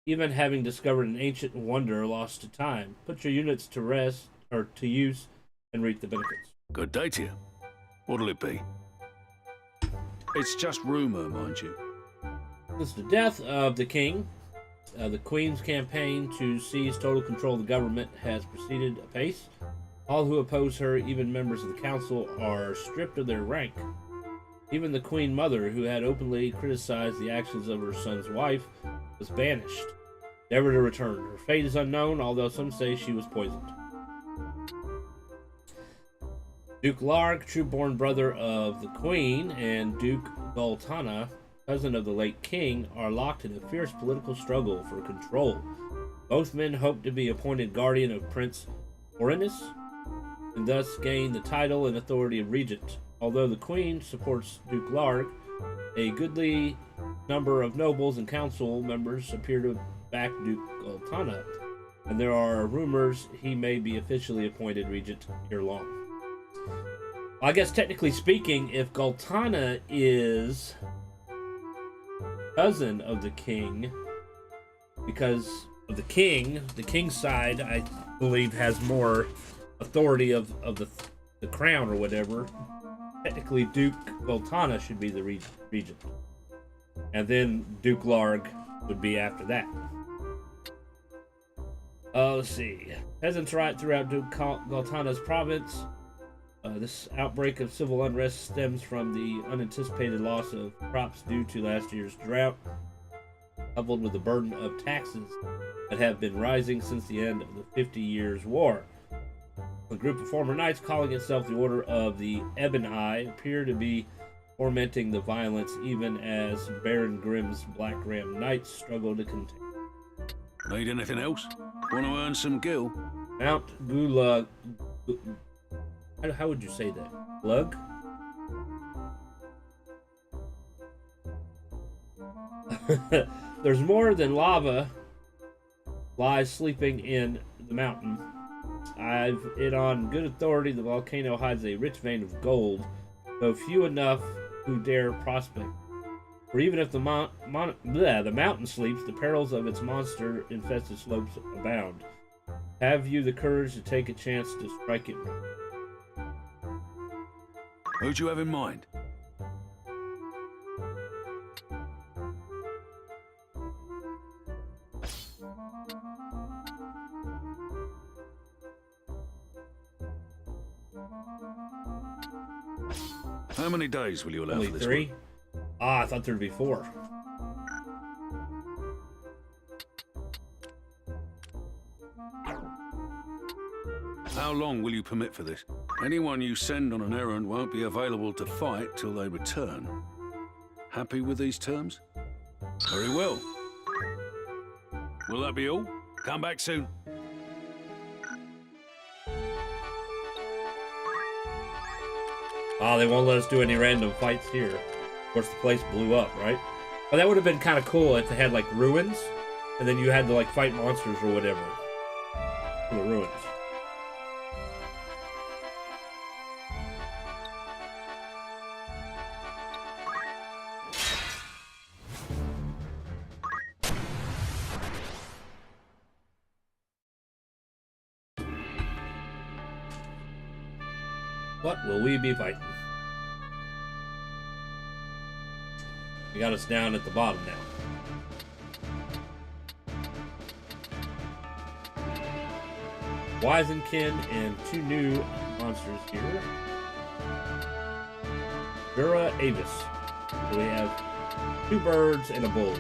even having discovered an ancient wonder lost to time. Put your units to rest or to use and reap the benefits. Good day to you. What'll it be? It's just rumor, mind you. Since the death of the king, the Queen's campaign to seize total control of the government has proceeded apace. All who oppose her, even members of the council, are stripped of their rank. Even the Queen Mother, who had openly criticized the actions of her son's wife, was banished, never to return. Her fate is unknown, although some say she was poisoned. Duke Larg, true-born brother of the Queen, and Duke Goltana, cousin of the late king, are locked in a fierce political struggle for control. Both men hope to be appointed guardian of Prince Orinus, and thus gain the title and authority of regent. Although the queen supports Duke Larg, a goodly number of nobles and council members appear to back Duke Goltana, and there are rumors he may be officially appointed regent ere long. Well, I guess technically speaking, if Goltana is cousin of the king, because of the king's side, I believe, has more authority of the crown or whatever. Technically, Duke Goltana should be the regent, and then Duke Larg would be after that. Let's see. Peasants riot throughout Duke Goltana's province. This outbreak of civil unrest stems from the unanticipated loss of crops due to last year's drought, coupled with the burden of taxes that have been rising since the end of the 50 Years' War. A group of former knights calling itself the Order of the Ebon Eye appear to be fomenting the violence even as Baron Grimm's Black Ram Knights struggle to contain. Need anything else? Want to earn some gil? Mount Gulag. How would you say that? Glug? There's more than lava lies sleeping in the mountain. I've it on good authority the volcano hides a rich vein of gold, though few enough who dare prospect. For even if the mountain sleeps, the perils of its monster-infested slopes abound. Have you the courage to take a chance to strike it? Who'd you have in mind? How many days will you allow Only for this 3? one? Ah, I thought there'd be 4. How long will you permit for this? Anyone you send on an errand won't be available to fight till they return. Happy with these terms? Very well. Will that be all? Come back soon. Ah, they won't let us do any random fights here. Of course, the place blew up, right? But that would have been kind of cool if they had, like, ruins, and then you had to, like, fight monsters or whatever in the ruins. What will we be fighting? You got us down at the bottom now. Wizenkin and 2 new monsters here. Dura Avis. So we have 2 birds and a bull.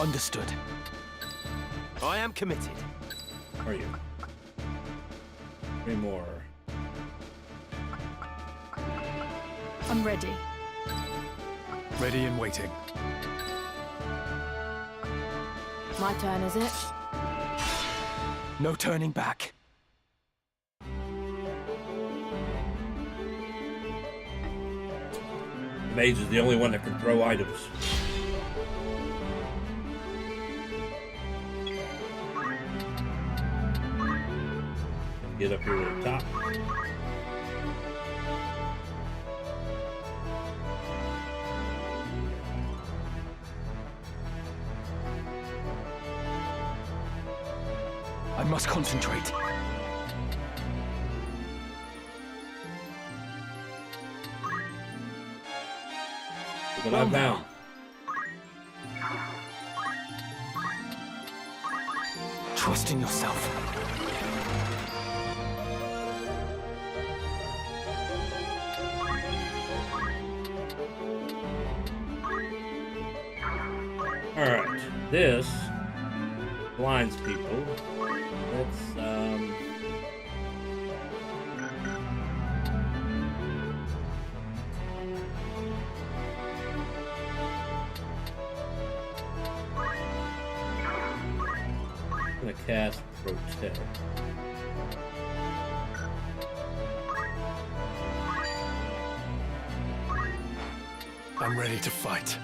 Understood. I am committed. Are you? 3 more. I'm ready. Ready and waiting. My turn, is it? No turning back. The mage is the only one that can throw items. Get up here to the top. I must concentrate. Look what I'm down. Trust in yourself. Alright, this blinds people. Let's, I'm gonna cast Protect. I'm ready to fight.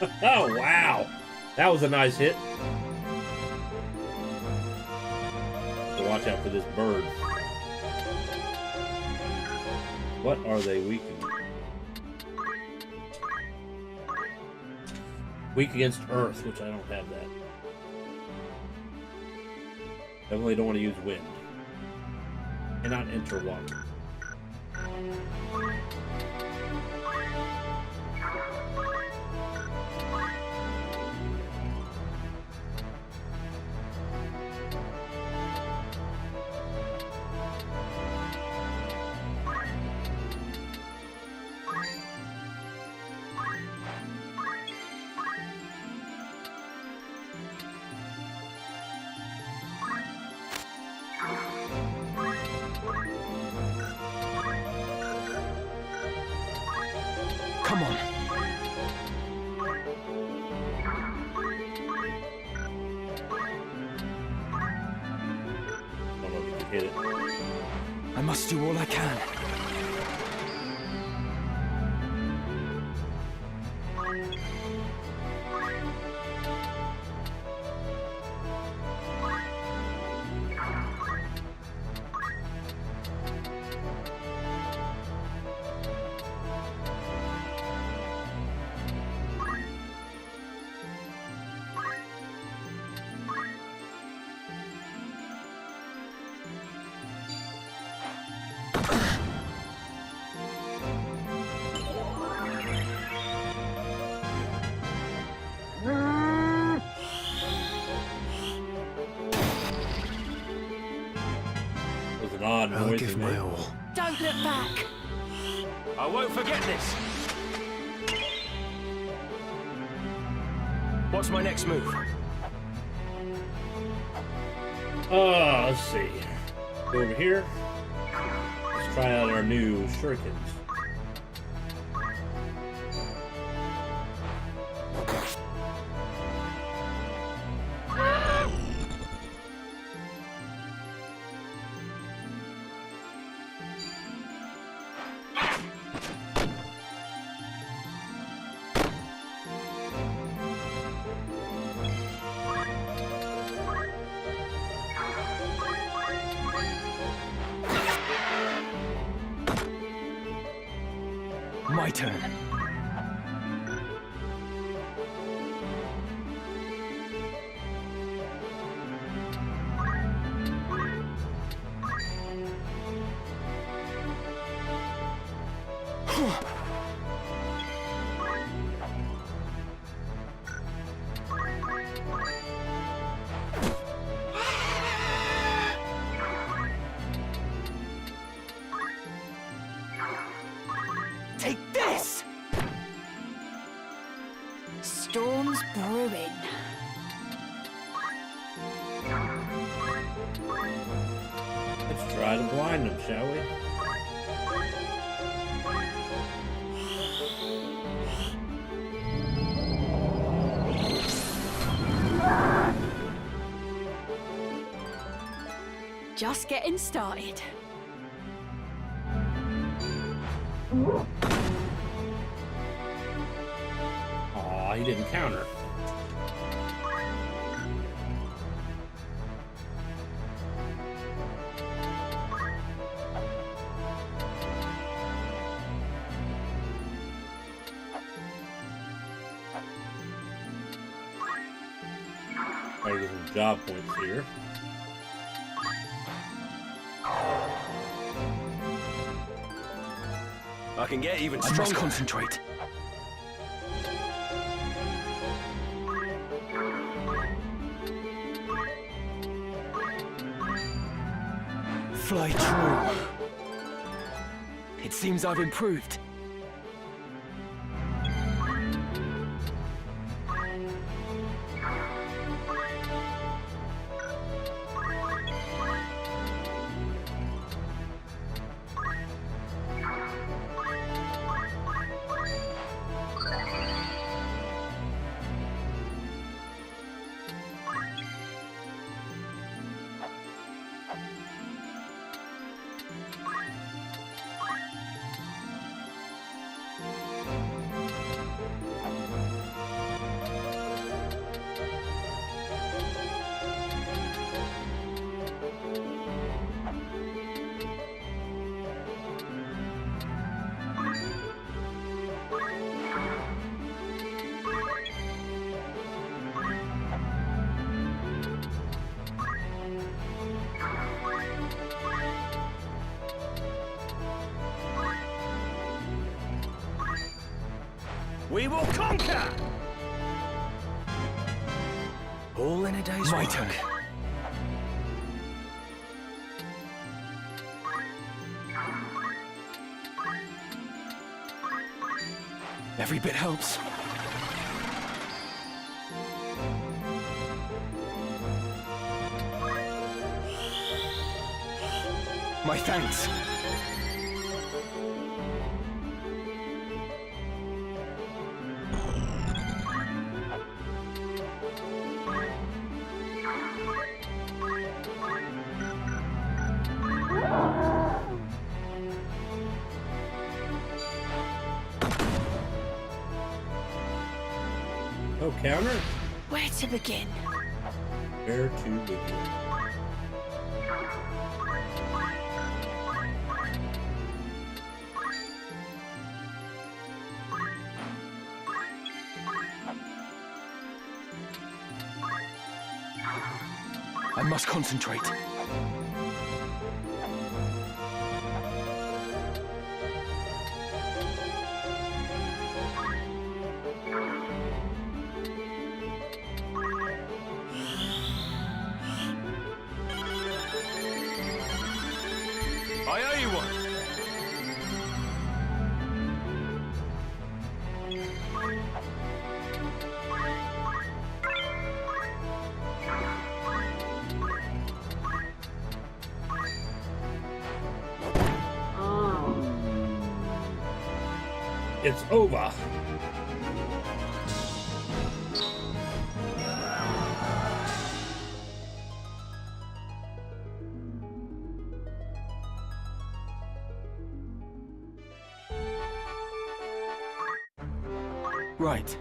Oh, wow. That was a nice hit. So watch out for this bird. What are they weak against? Weak against earth, which I don't have that. Definitely don't want to use wind. Cannot enter water. Come on. I don't know if you can hit it. I must do all I can. It was an odd I'll noise. give it my made. all. Don't look back. I won't forget this. What's my next move? Let's see. Go over here. Let's try out our new shurikens. My turn. Take this! Storm's brewing. Let's try to blind them, shall we? Just getting started. Aw, he didn't counter. Try to get some job points here. I can get even I must stronger. concentrate. Fly true. It seems I've improved. We will conquer! All in a day's My work. turn. Every bit helps. My thanks. Oh, counter? Where to begin? Where to begin? I must concentrate. I owe you one. It's over. Right.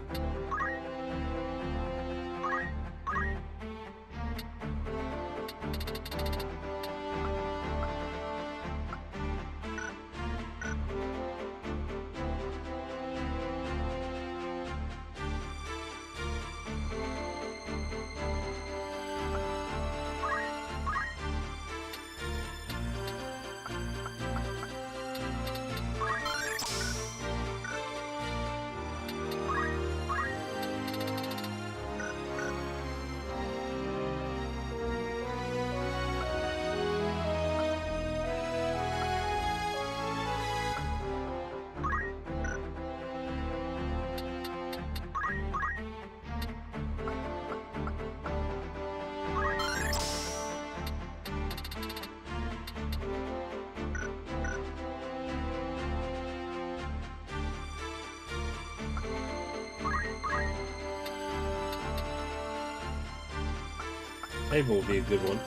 Maybe will be a good one.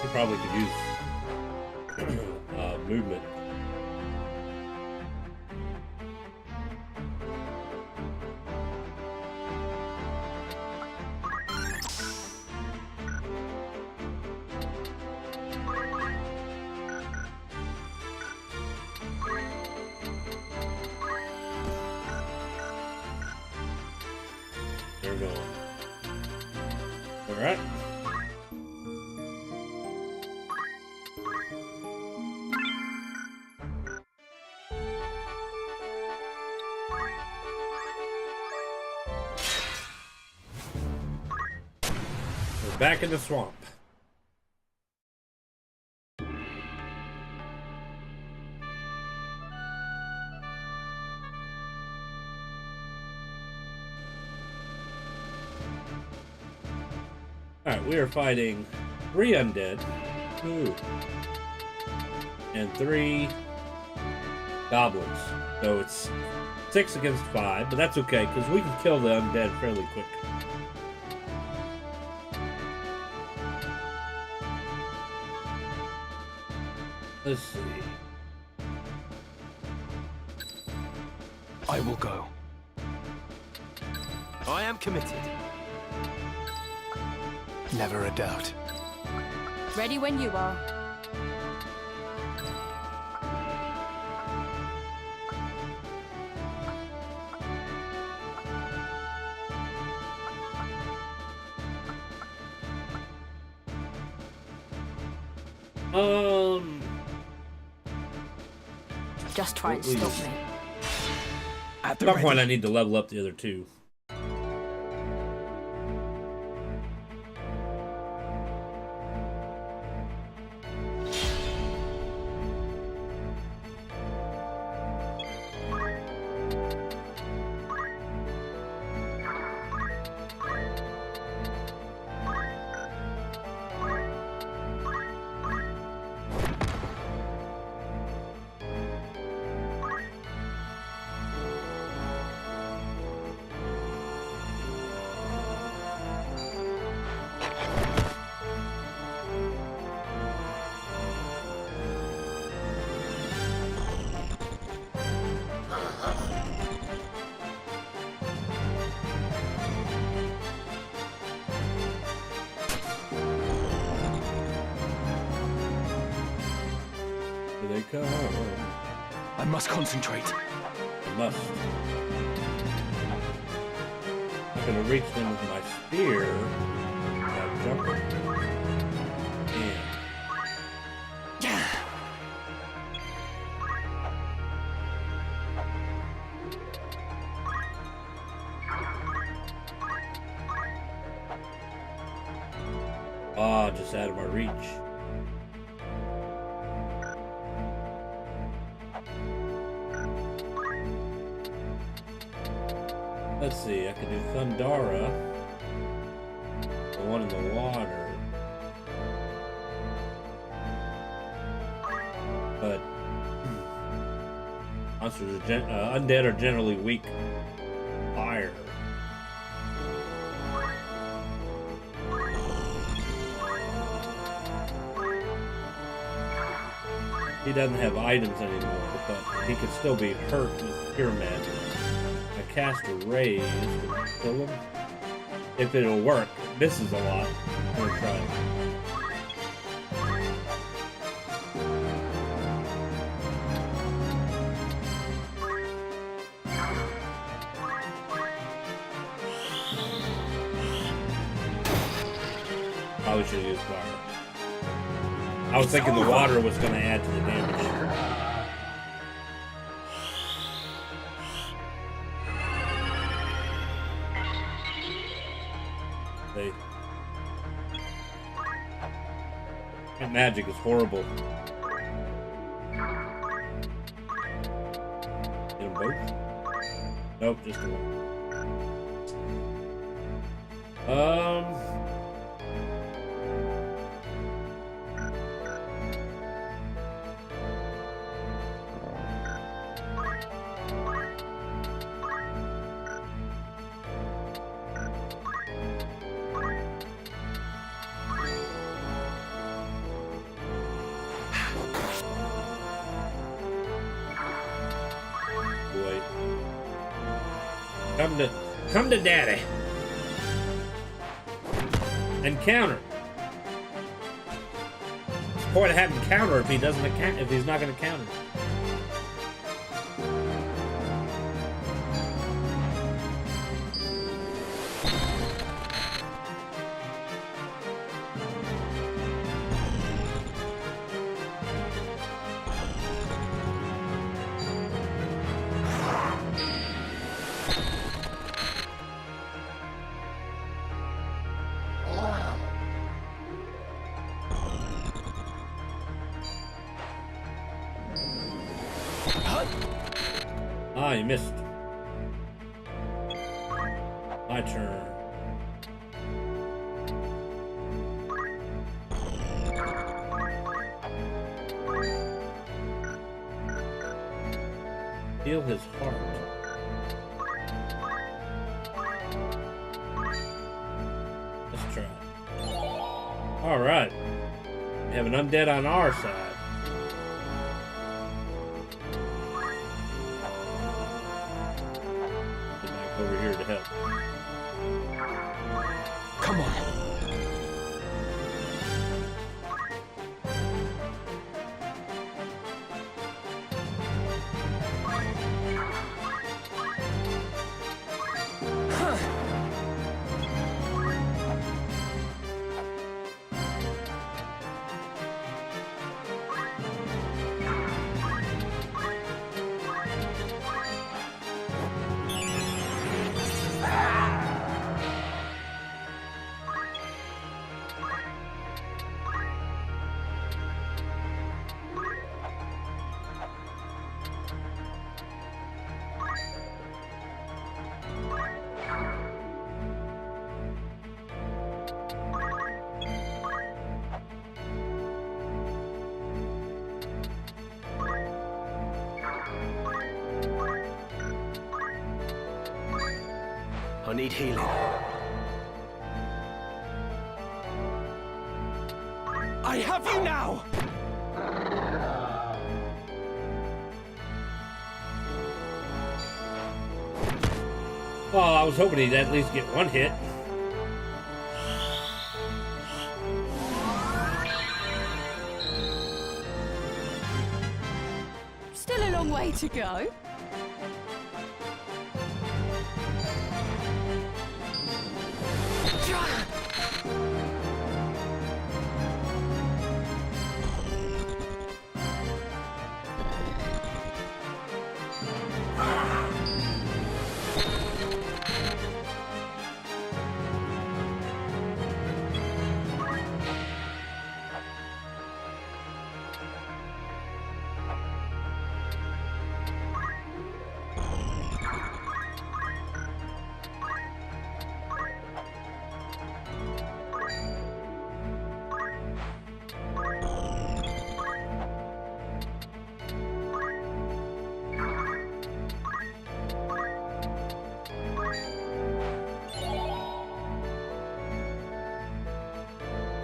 You probably could use movement. They're going. All right. We're back in the swamp. Alright, we are fighting 3 undead. Ooh. And 3 goblins. So it's 6 against 5, but that's okay, because we can kill the undead fairly quick. Let's see. I will go. I am committed. Never a doubt. Ready when you are. Just try and stop me. At the At some point, I ready. need to level up the other two. Here they come. I must concentrate. I must. I'm gonna reach them with my spear. Without jumping. Yeah. Ah, just out of my reach. Let's see, I could do Thundara. The one in the water. But monsters are undead are generally weak to fire. He doesn't have items anymore, but he could still be hurt with pure magic. I cast a raise to kill him. If it'll work, this is a lot. I'm gonna try it. Probably should have used fire. I was thinking the water was going to add to the damage. That magic is horrible. Get them both? Nope, just the one. Wait. Come to daddy. And counter. What's the point of having counter if he doesn't account, if he's not going to counter? Ah, you missed. My turn. Heal his heart. Let's try it. Alright. We have an undead on our side. Over here to help. Come on. I need healing. I have you now! Well, I was hoping he'd at least get one hit. Still a long way to go.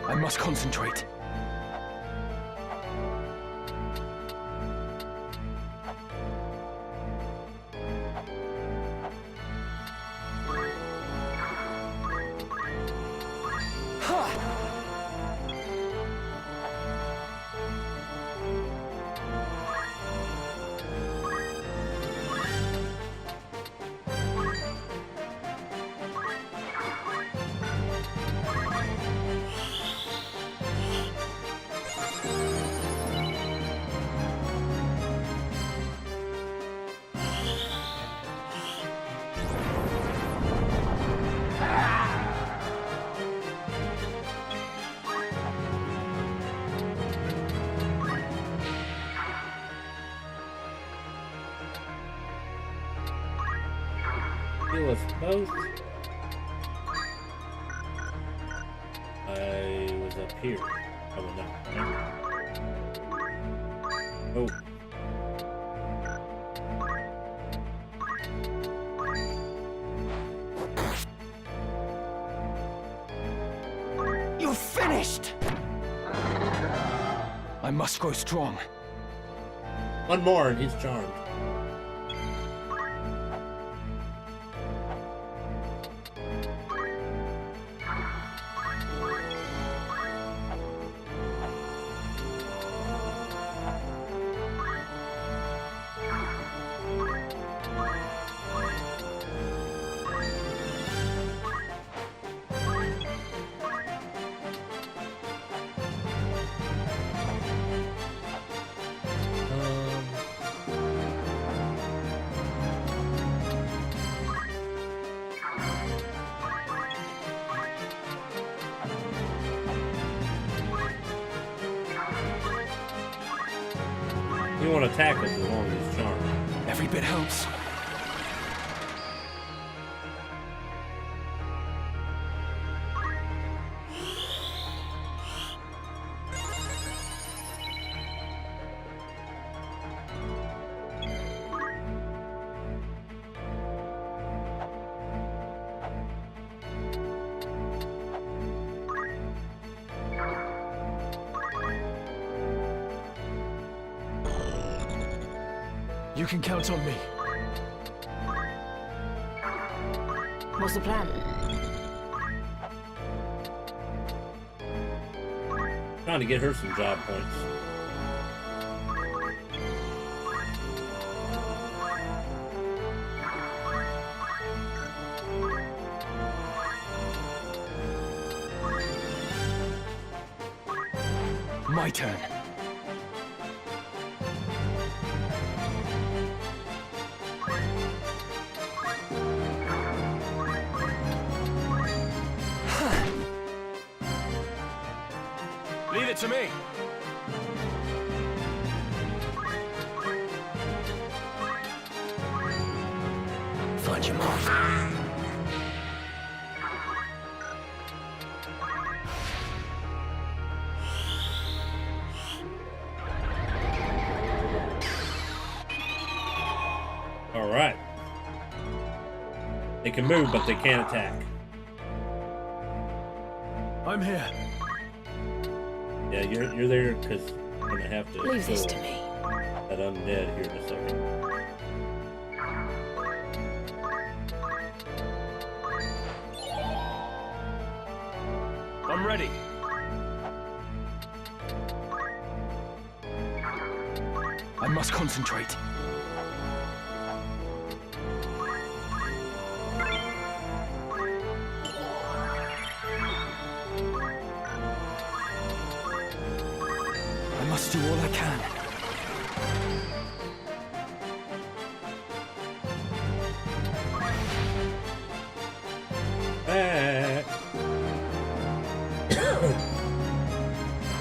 I must concentrate. Heal us both. I was up here. I was not. Oh. You're finished! I must grow strong. One more and he's charmed. You won't attack us as long as he's charmed. Every bit helps. You can count on me. What's the plan? Trying to get her some job points. My turn. Leave it to me. Find your mark. They can move, but they can't attack. I'm here. Yeah, you're there because I'm gonna have to Leave this kill to me. that undead here in a second. I'm ready. I must concentrate. I must do all I can.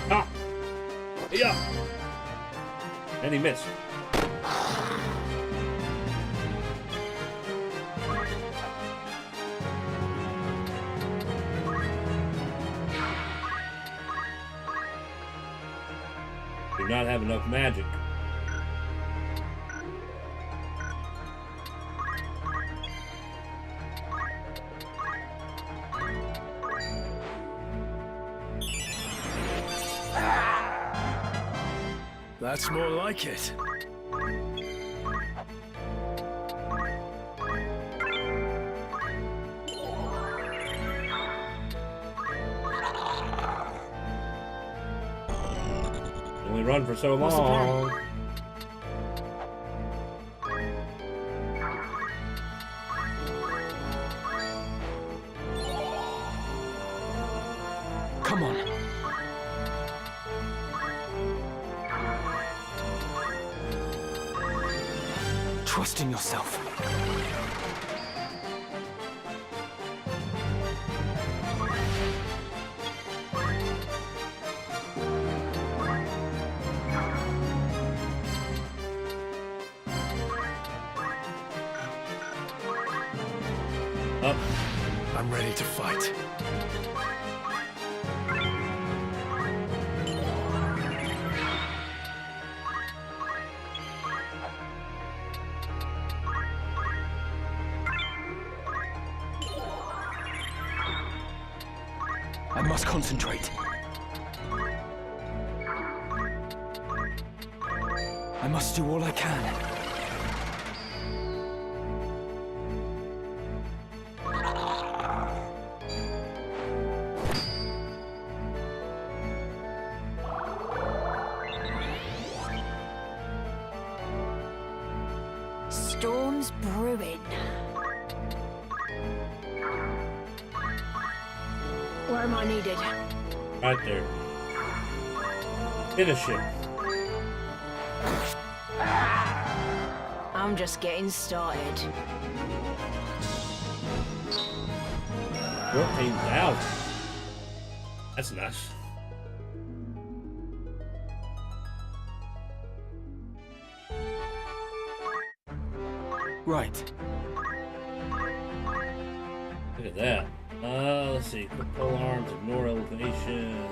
Ah! Yeah! And he missed. Do not have enough magic. That's more like it. Only run for so What's the plan? long. Come on. Trust in yourself. Up. I'm ready to fight. I must concentrate. I must do all I can. Storm's brewing. Where am I needed? Right there. Finish him. I'm just getting started. 14,000. That's nice. Right. Look at that. Let's see. Quick pole arms, ignore elevation.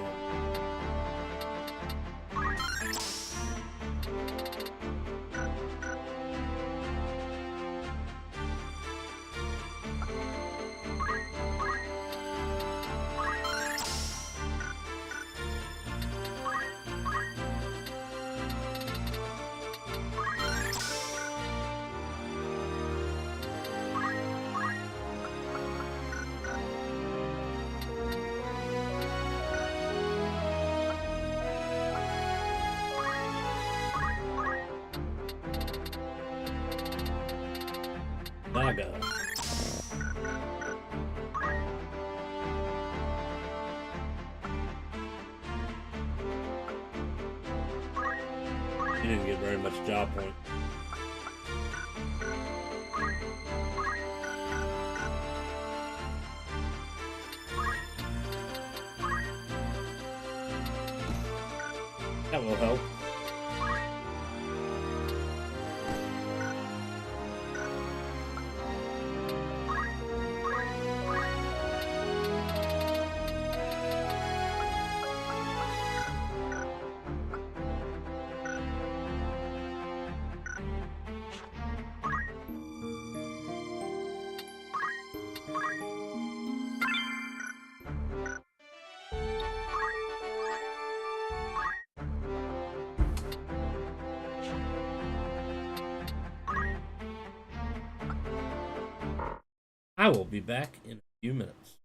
Naga. He didn't get very much job point. That will help. I will be back in a few minutes.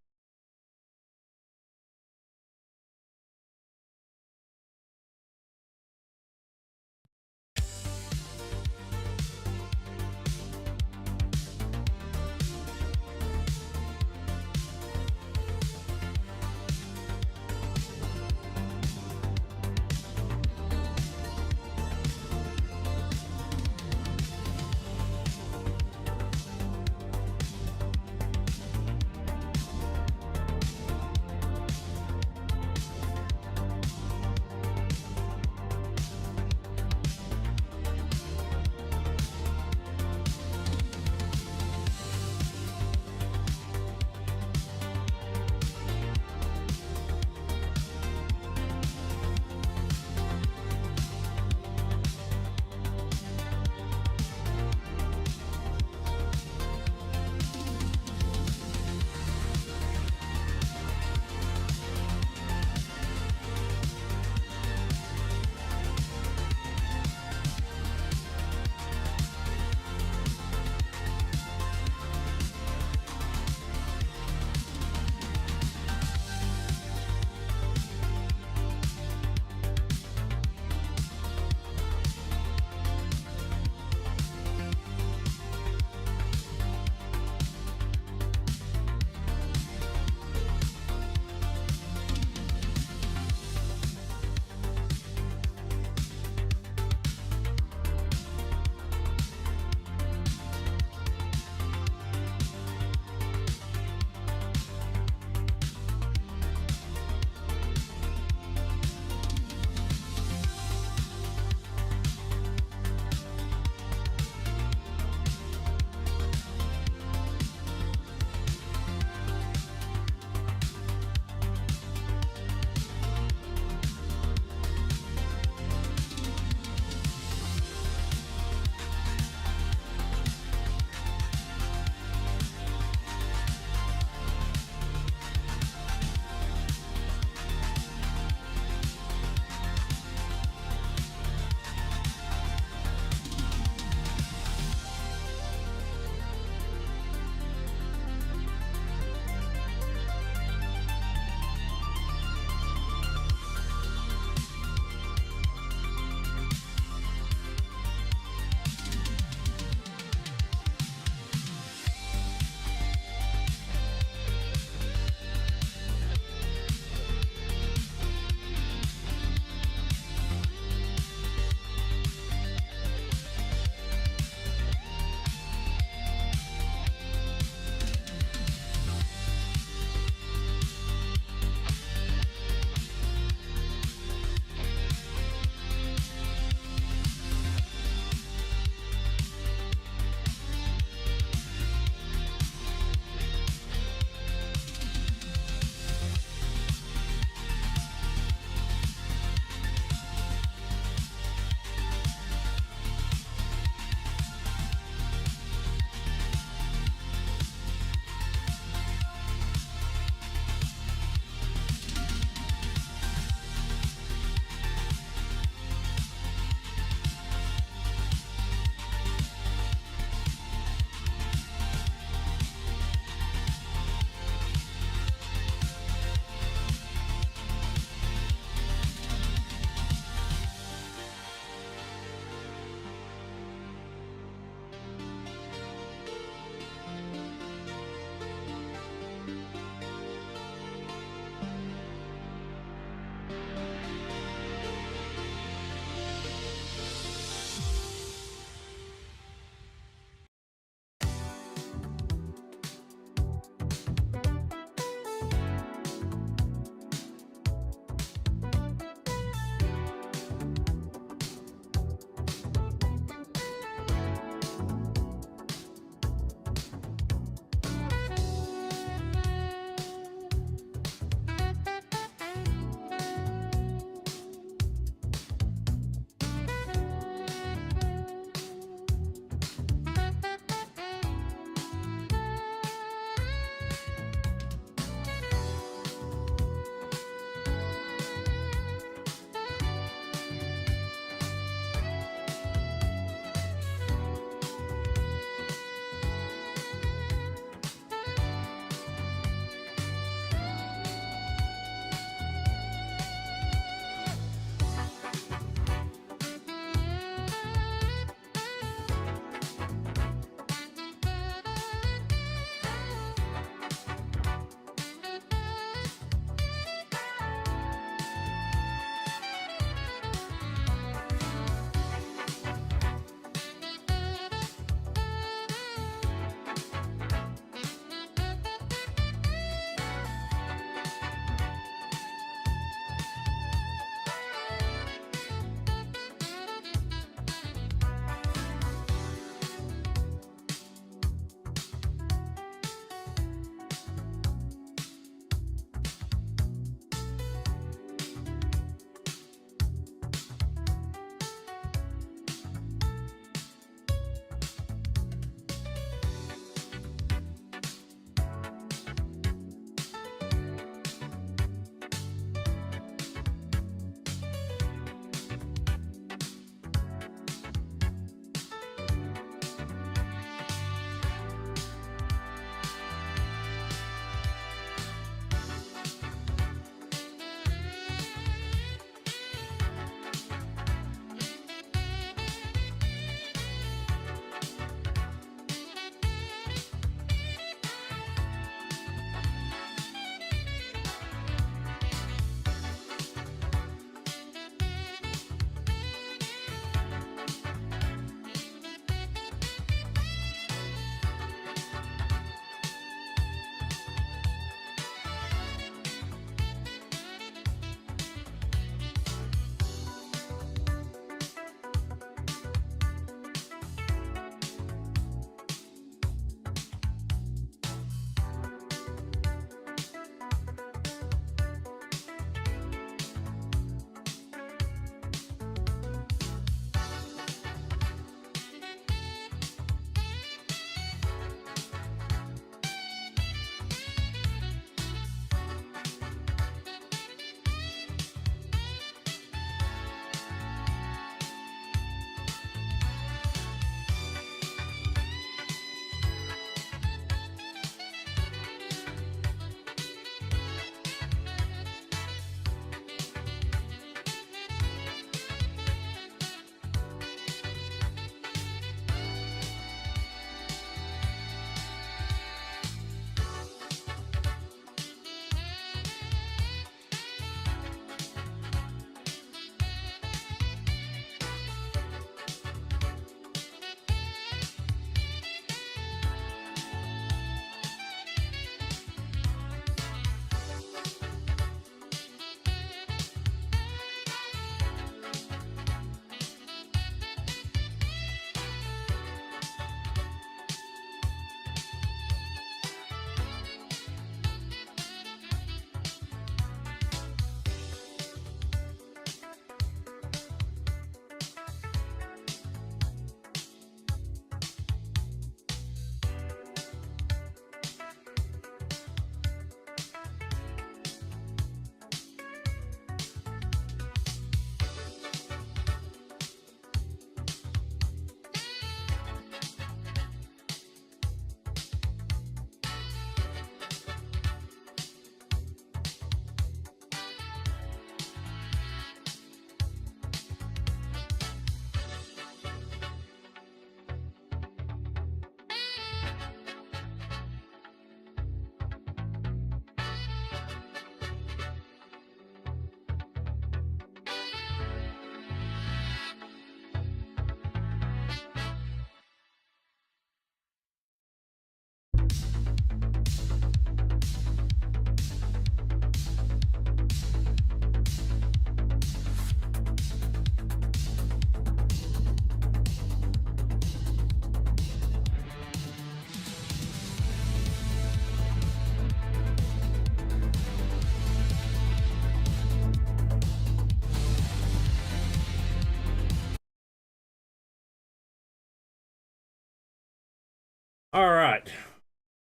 All right.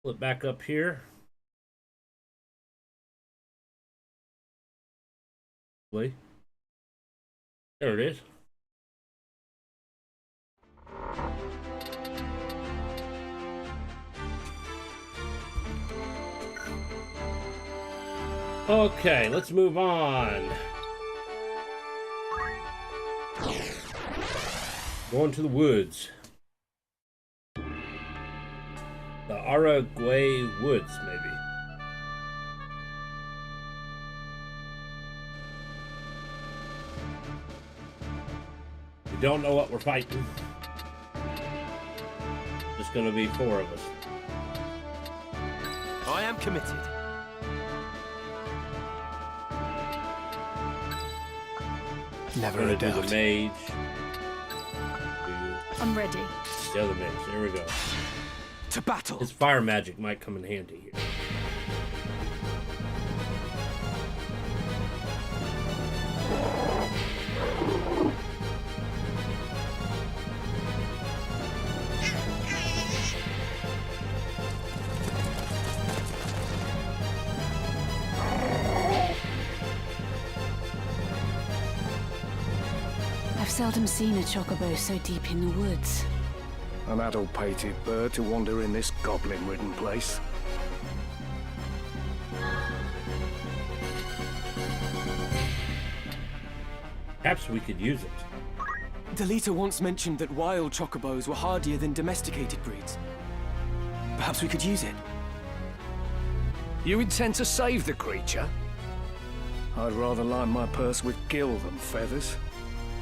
Flip back up here. There it is. Okay, let's move on. Going to the woods. The Araguay Woods, maybe. We don't know what we're fighting. Just gonna be 4 of us. I am committed. Never Gonna a do doubt. the mage. I'm ready. The other mage. There we go. To battle. His fire magic might come in handy here. I've seldom seen a chocobo so deep in the woods. An addle-pated bird to wander in this goblin-ridden place. Perhaps we could use it. Delita once mentioned that wild chocobos were hardier than domesticated breeds. Perhaps we could use it. You intend to save the creature? I'd rather line my purse with gil than feathers.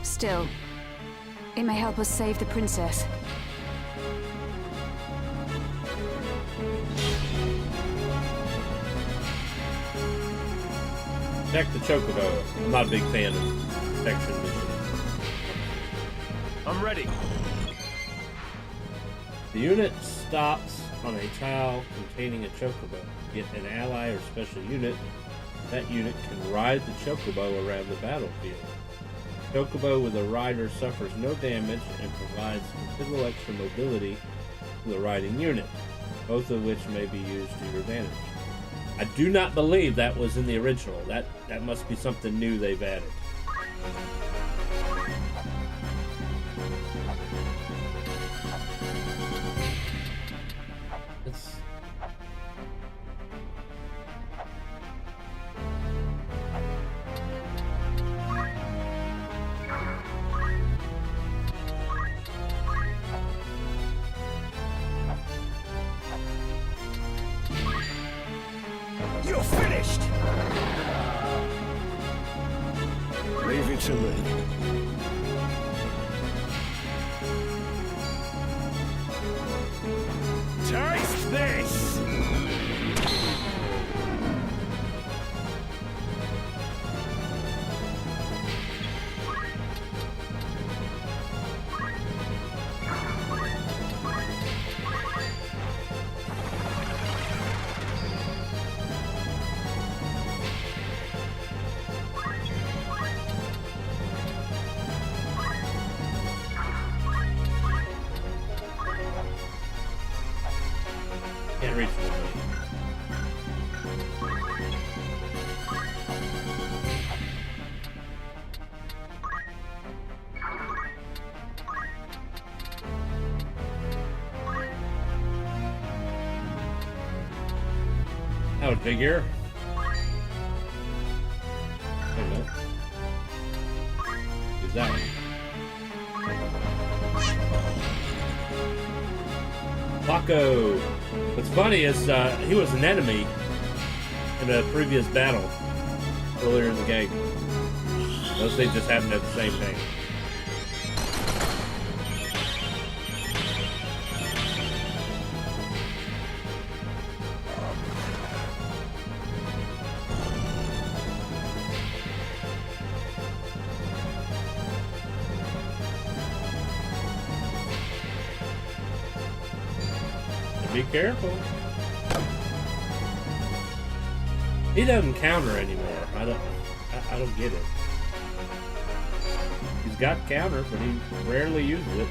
Still, it may help us save the princess. Check the chocobo. I'm not a big fan of protection missions. I'm ready. The unit stops on a tile containing a chocobo. Get an ally or special unit. That unit can ride the chocobo around the battlefield. Chocobo with a rider suffers no damage and provides considerable extra mobility to the riding unit, both of which may be used to your advantage. I do not believe that was in the original. That must be something new they've added. It's... You're finished! Leave it to me. Taste this! Can't reach the money. I would figure. I don't know. Use that one. Paco. What's funny is he was an enemy in a previous battle earlier in the game. Those things just happen to have the same name. Be careful. He doesn't counter anymore. I don't get it. He's got counter, but he rarely uses it.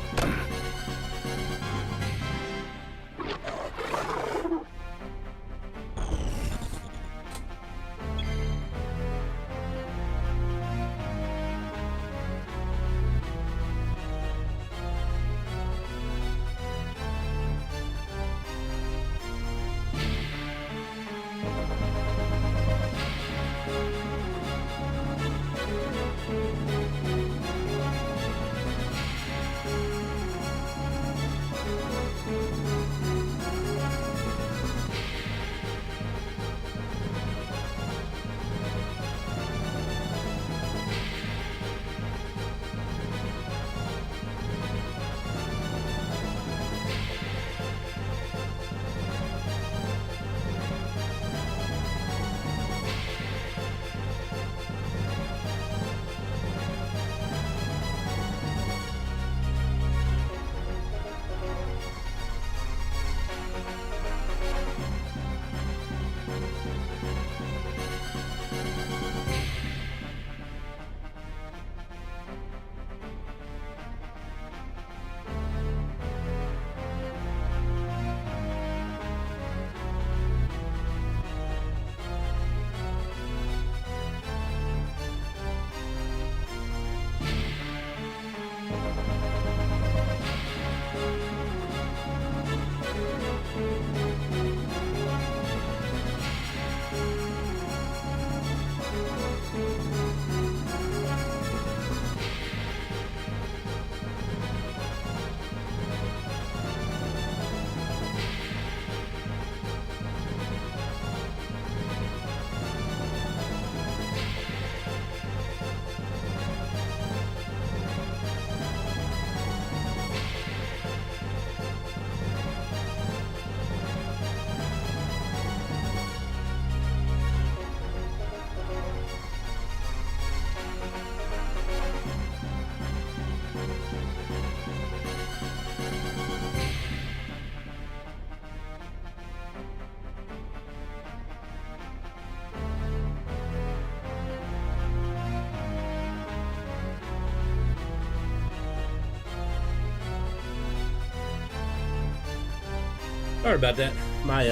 Sorry about that. My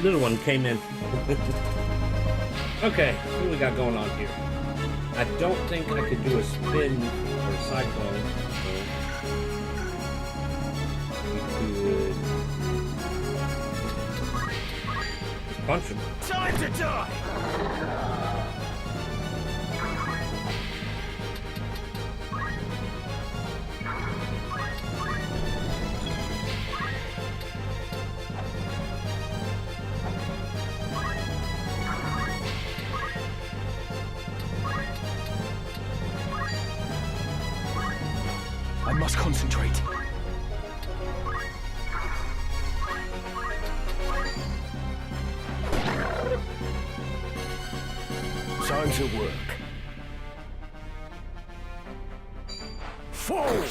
little one came in. Okay, what do we got going on here? I don't think I could do a spin or a cyclone. So we could just punch him. Time to die! I must concentrate. Time to work. Fall!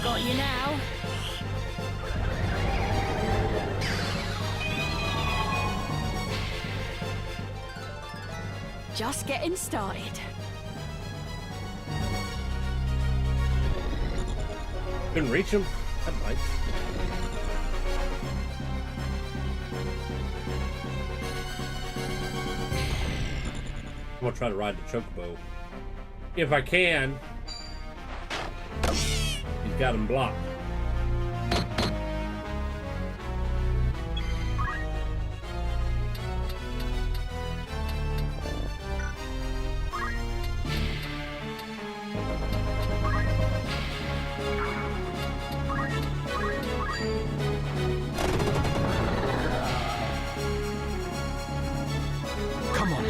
Got you now. Just getting started. Couldn't reach him? That might. I'm gonna try to ride the chocobo. If I can. He's got him blocked. Come on.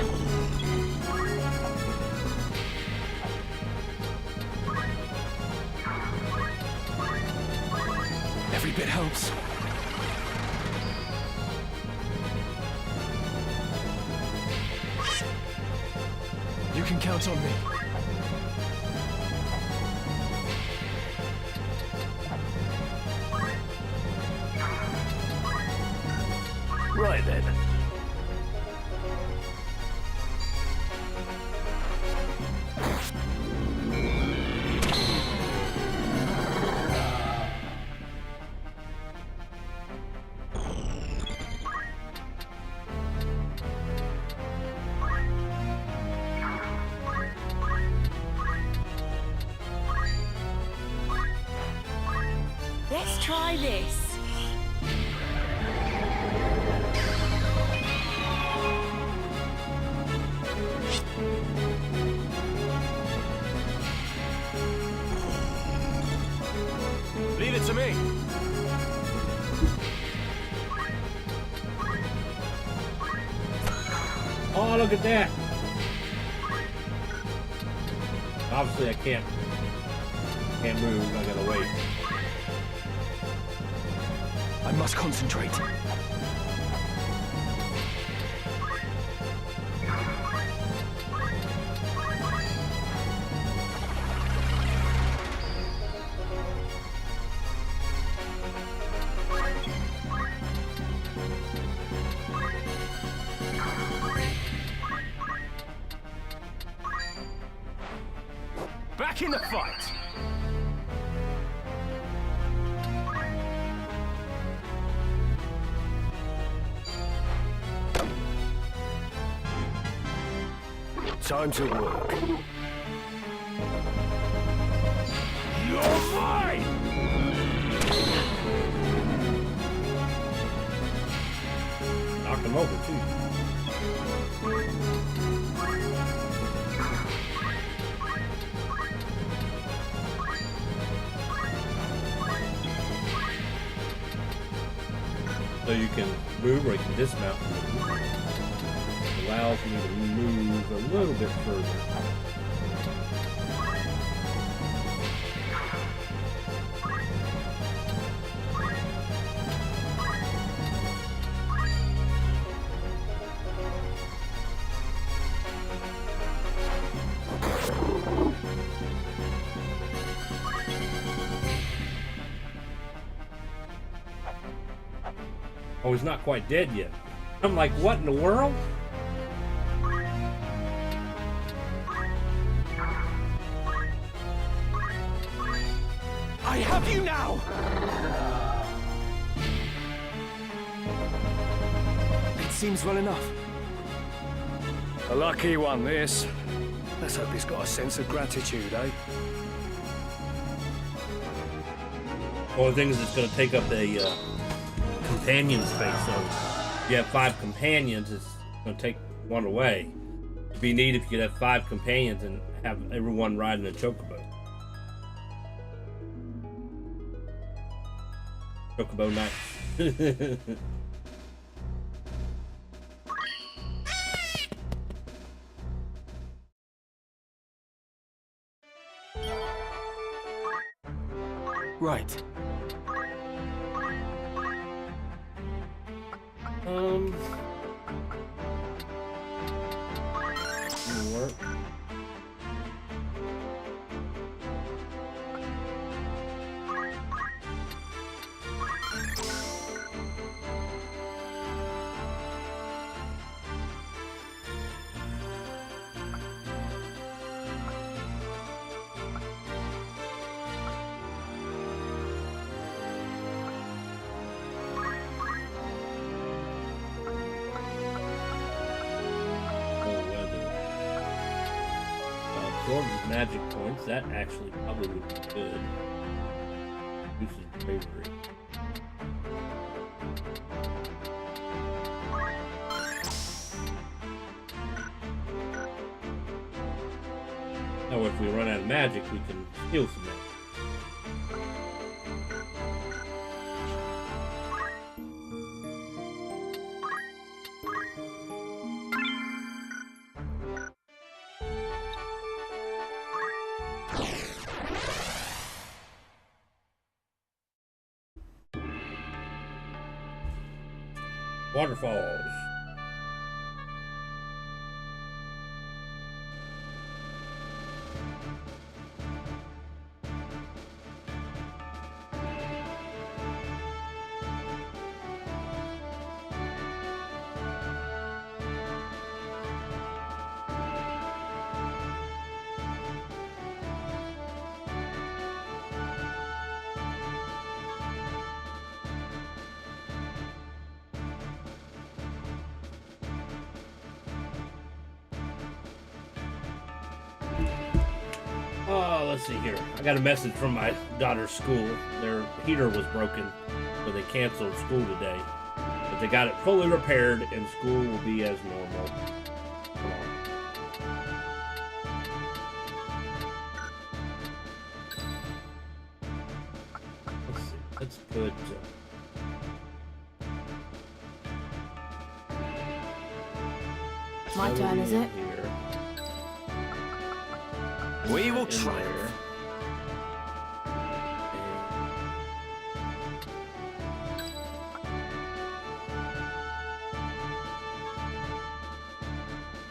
Every bit helps. You can count on me. Right then. Let's try this. Leave it to me. Oh, look at that! Obviously, I can't move. I gotta wait. I must concentrate. Back in the fight! Time to work. You're mine! Knocked him over, too. So you can move or you can dismount. The allows me to move a little bit further. Oh, he's not quite dead yet. I'm like, what in the world? I have you now! It seems well enough. A lucky one, this. Let's hope he's got a sense of gratitude, eh? Well, the thing is, it's going to take up the companion space. So if you have 5 companions, it's going to take one away. It'd be neat if you could have 5 companions and have everyone riding a chocobo. Chocobo night. Right. Work. Absorbs magic points. That actually probably would be good. Reduces bravery. Now, if we run out of magic, we can steal some magic. Waterfalls. Oh, let's see here. I got a message from my daughter's school. Their heater was broken, so they canceled school today. But they got it fully repaired, and school will be as normal. Come on. Let's see. Let's put... My turn, is it? Here. We will In triumph. there.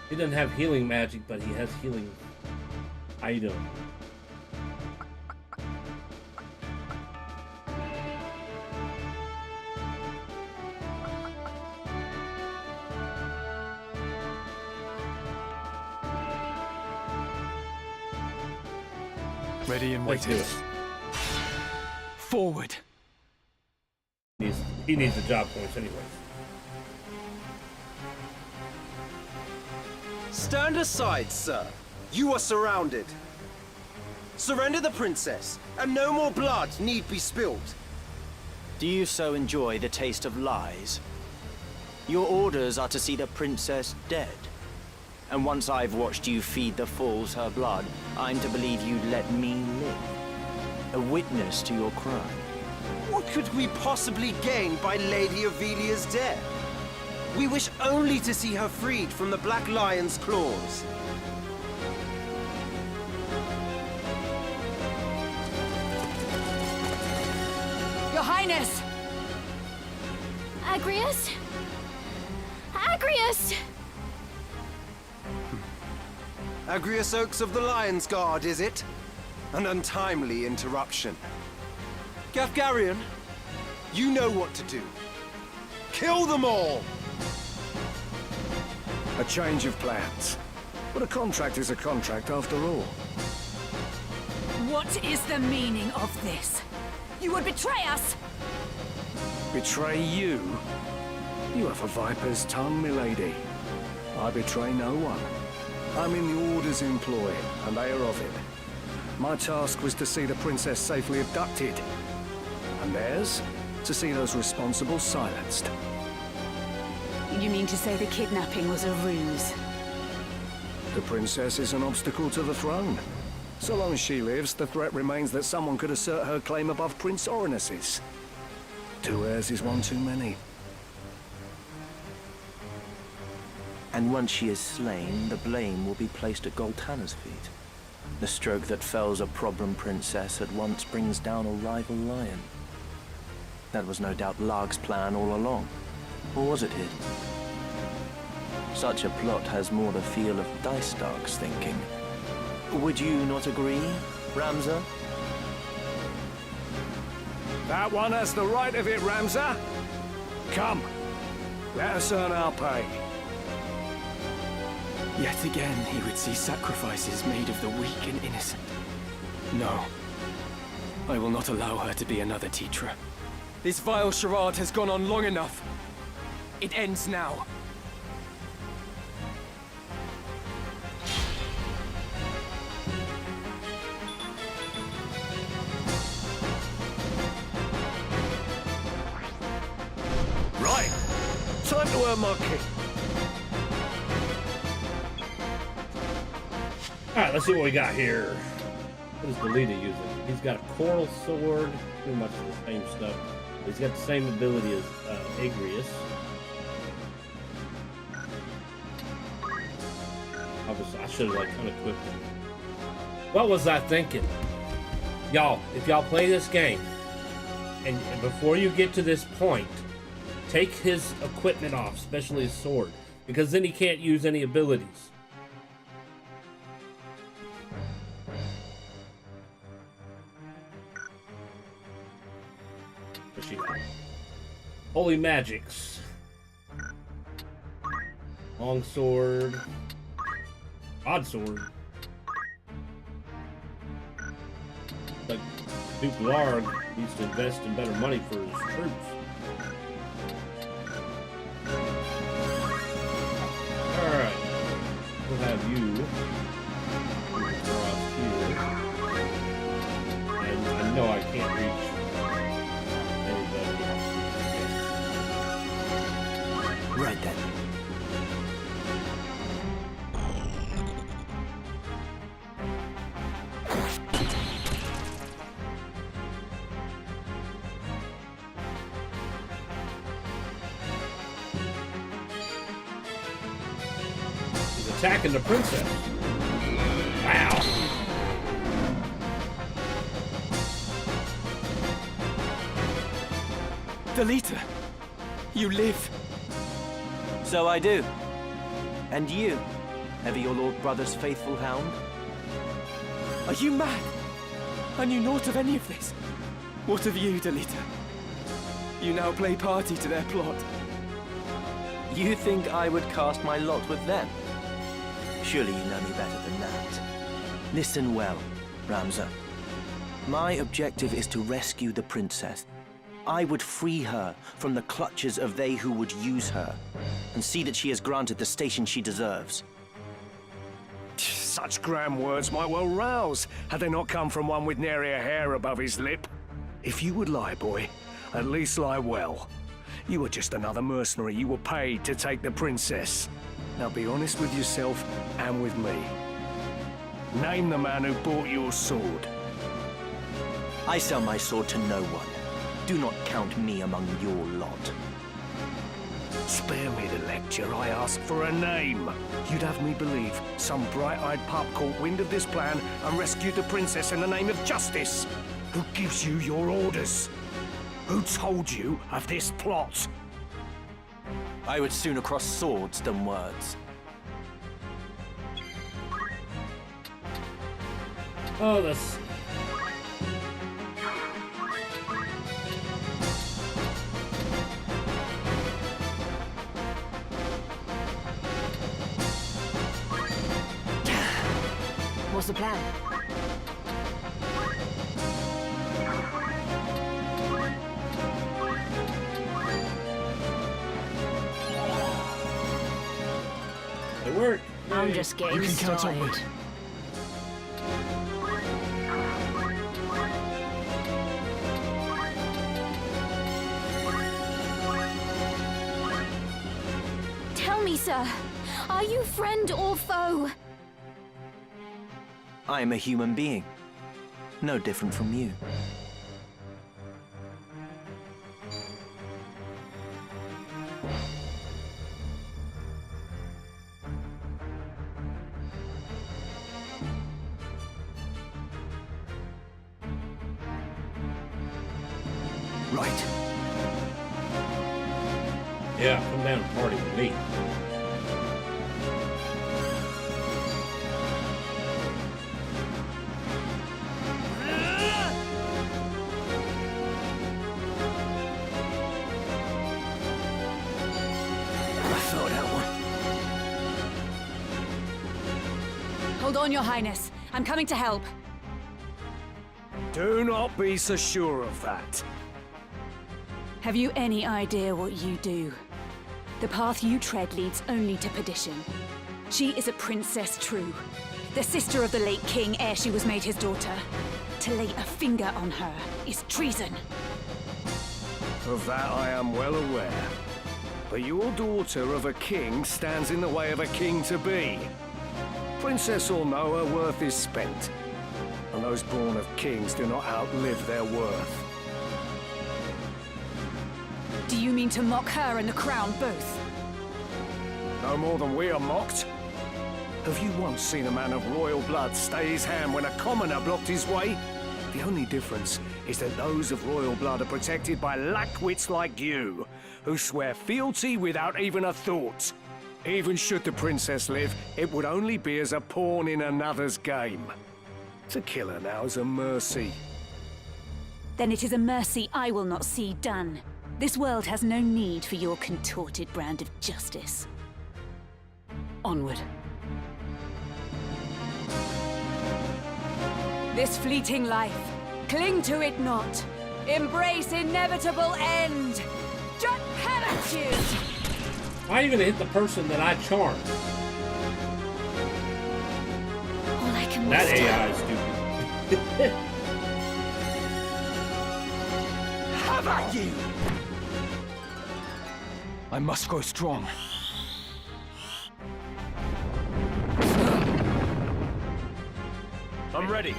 He doesn't have healing magic, but he has healing item. Ready and Let's do waiting. it. Forward. He needs the job points anyways. Stand aside, sir. You are surrounded. Surrender the princess, and no more blood need be spilled. Do you so enjoy the taste of lies? Your orders are to see the princess dead. And once I've watched you feed the fools her blood, I'm to believe you'd let me live. A witness to your crime. What could we possibly gain by Lady Ivalice's death? We wish only to see her freed from the Black Lion's claws. Your Highness! Agrius? Agrius! Agrius Oaks of the Lion's Guard, is it? An untimely interruption. Gafgarion, you know what to do. Kill them all! A change of plans. But a contract is a contract after all. What is the meaning of this? You would betray us! Betray you? You have a viper's tongue, milady. I betray no one. I'm in the Order's employ, and they are of it. My task was to see the princess safely abducted. And theirs? To see those responsible silenced. You mean to say the kidnapping was a ruse? The princess is an obstacle to the throne. So long as she lives, the threat remains that someone could assert her claim above Prince Orinus's. 2 heirs is one too many. And once she is slain, the blame will be placed at Goltana's feet. The stroke that fells a problem princess at once brings down a rival lion. That was no doubt Larg's plan all along. Or was it his? Such a plot has more the feel of Dice-Dark's thinking. Would you not agree, Ramza? That one has the right of it, Ramza. Come, let us earn our pay. Yet again, he would see sacrifices made of the weak and innocent. No. I will not allow her to be another Tetra. This vile charade has gone on long enough. It ends now. Right. Time to earn my keep. Alright, let's see what we got here. What is the leader using? He's got a coral sword, pretty much the same stuff. He's got the same ability as Agrius. I should have kind of equipped him. What was I thinking? Y'all, if y'all play this game, and before you get to this point, take his equipment off, especially his sword, because then he can't use any abilities. What she got? Holy magics. Long sword. Odd sword. Like Duke Larg needs to invest in better money for his troops. Alright. We'll have you across here. And I know I can't reach anybody. Right then. Attacking the princess. Wow. Delita, you live. So I do. And you? Ever your lord brother's faithful hound? Are you mad? I knew naught of any of this. What of you, Delita? You now play party to their plot. You think I would cast my lot with them? Surely you know me better than that. Listen well, Ramza. My objective is to rescue the princess. I would free her from the clutches of they who would use her, and see that she is granted the station she deserves. Such grand words might well rouse, had they not come from one with nary a hair above his lip. If you would lie, boy, at least lie well. You were just another mercenary. You were paid to take the princess. Now be honest with yourself and with me. Name the man who bought your sword. I sell my sword to no one. Do not count me among your lot. Spare me the lecture. I asked for a name. You'd have me believe some bright-eyed pup caught wind of this plan and rescued the princess in the name of justice. Who gives you your orders? Who told you of this plot? I would sooner cross swords than words. Oh, let's see. What's the plan? It worked. I'm Yay. just getting started. Tell me, sir, are you friend or foe? I am a human being. No different from you. Right. Yeah, come down and party with me. Hold on, Your Highness. I'm coming to help. Do not be so sure of that. Have you any idea what you do? The path you tread leads only to perdition. She is a princess true, the sister of the late king ere she was made his daughter. To lay a finger on her is treason. Of that I am well aware. But your daughter of a king stands in the way of a king-to-be. Princess or no, her worth is spent. And those born of kings do not outlive their worth. Do you mean to mock her and the crown both? No more than we are mocked. Have you once seen a man of royal blood stay his hand when a commoner blocked his way? The only difference is that those of royal blood are protected by lackwits like you, who swear fealty without even a thought. Even should the princess live, it would only be as a pawn in another's game. To kill her now is a mercy. Then it is a mercy I will not see done. This world has no need for your contorted brand of justice. Onward. This fleeting life, cling to it not. Embrace inevitable end. Just have at you! Why are you gonna hit the person that I charmed? All I can That muster. AI is stupid. Have at you! I must grow strong. I'm ready.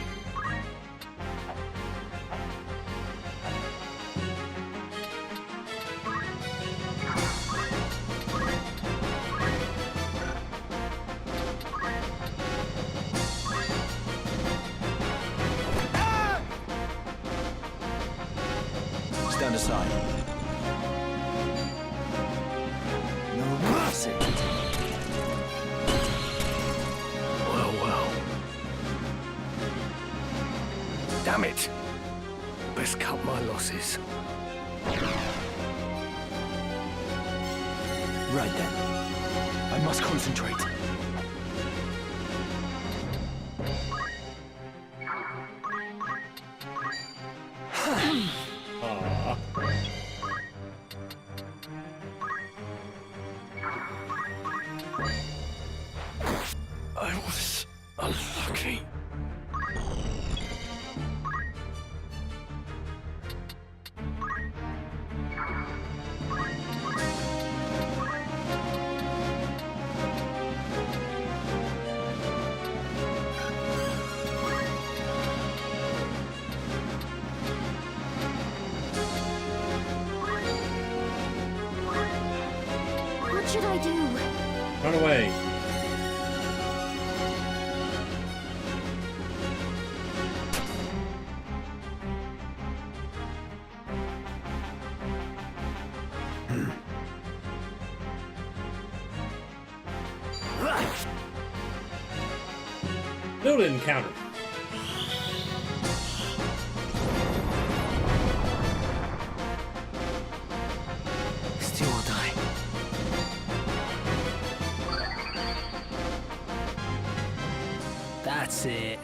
Stand aside. No mercy. Well, well. Damn it. Best cut my losses. Right then. I must concentrate. Aw. I was unlucky. should I do? Run away. Still didn't counter. Still will die. That's it.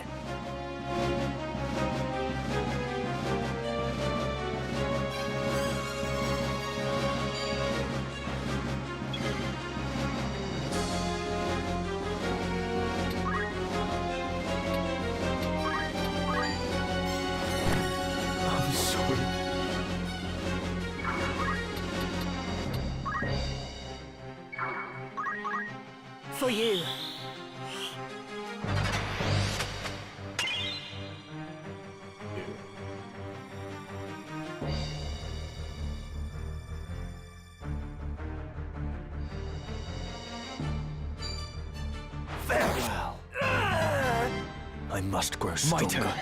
I'm sorry. For you. Farewell. I must grow My stronger. turn.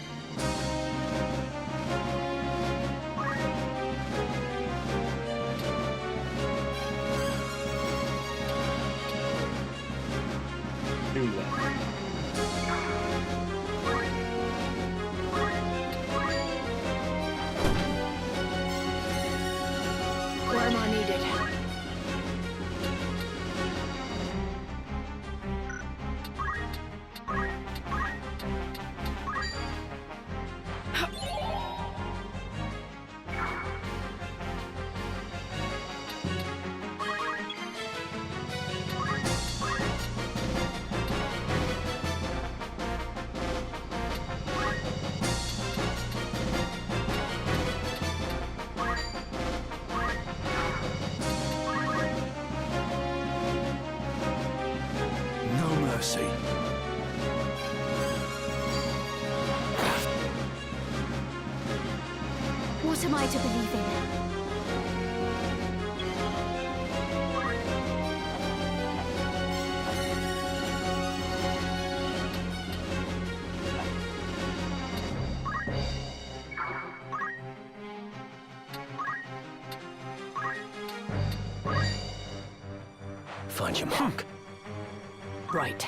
Do that. Where am I needed? No mercy. What am I to believe in? Find your mark. Right.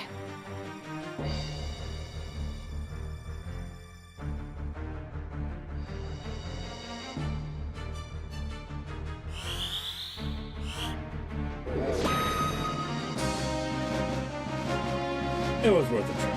It was worth a try.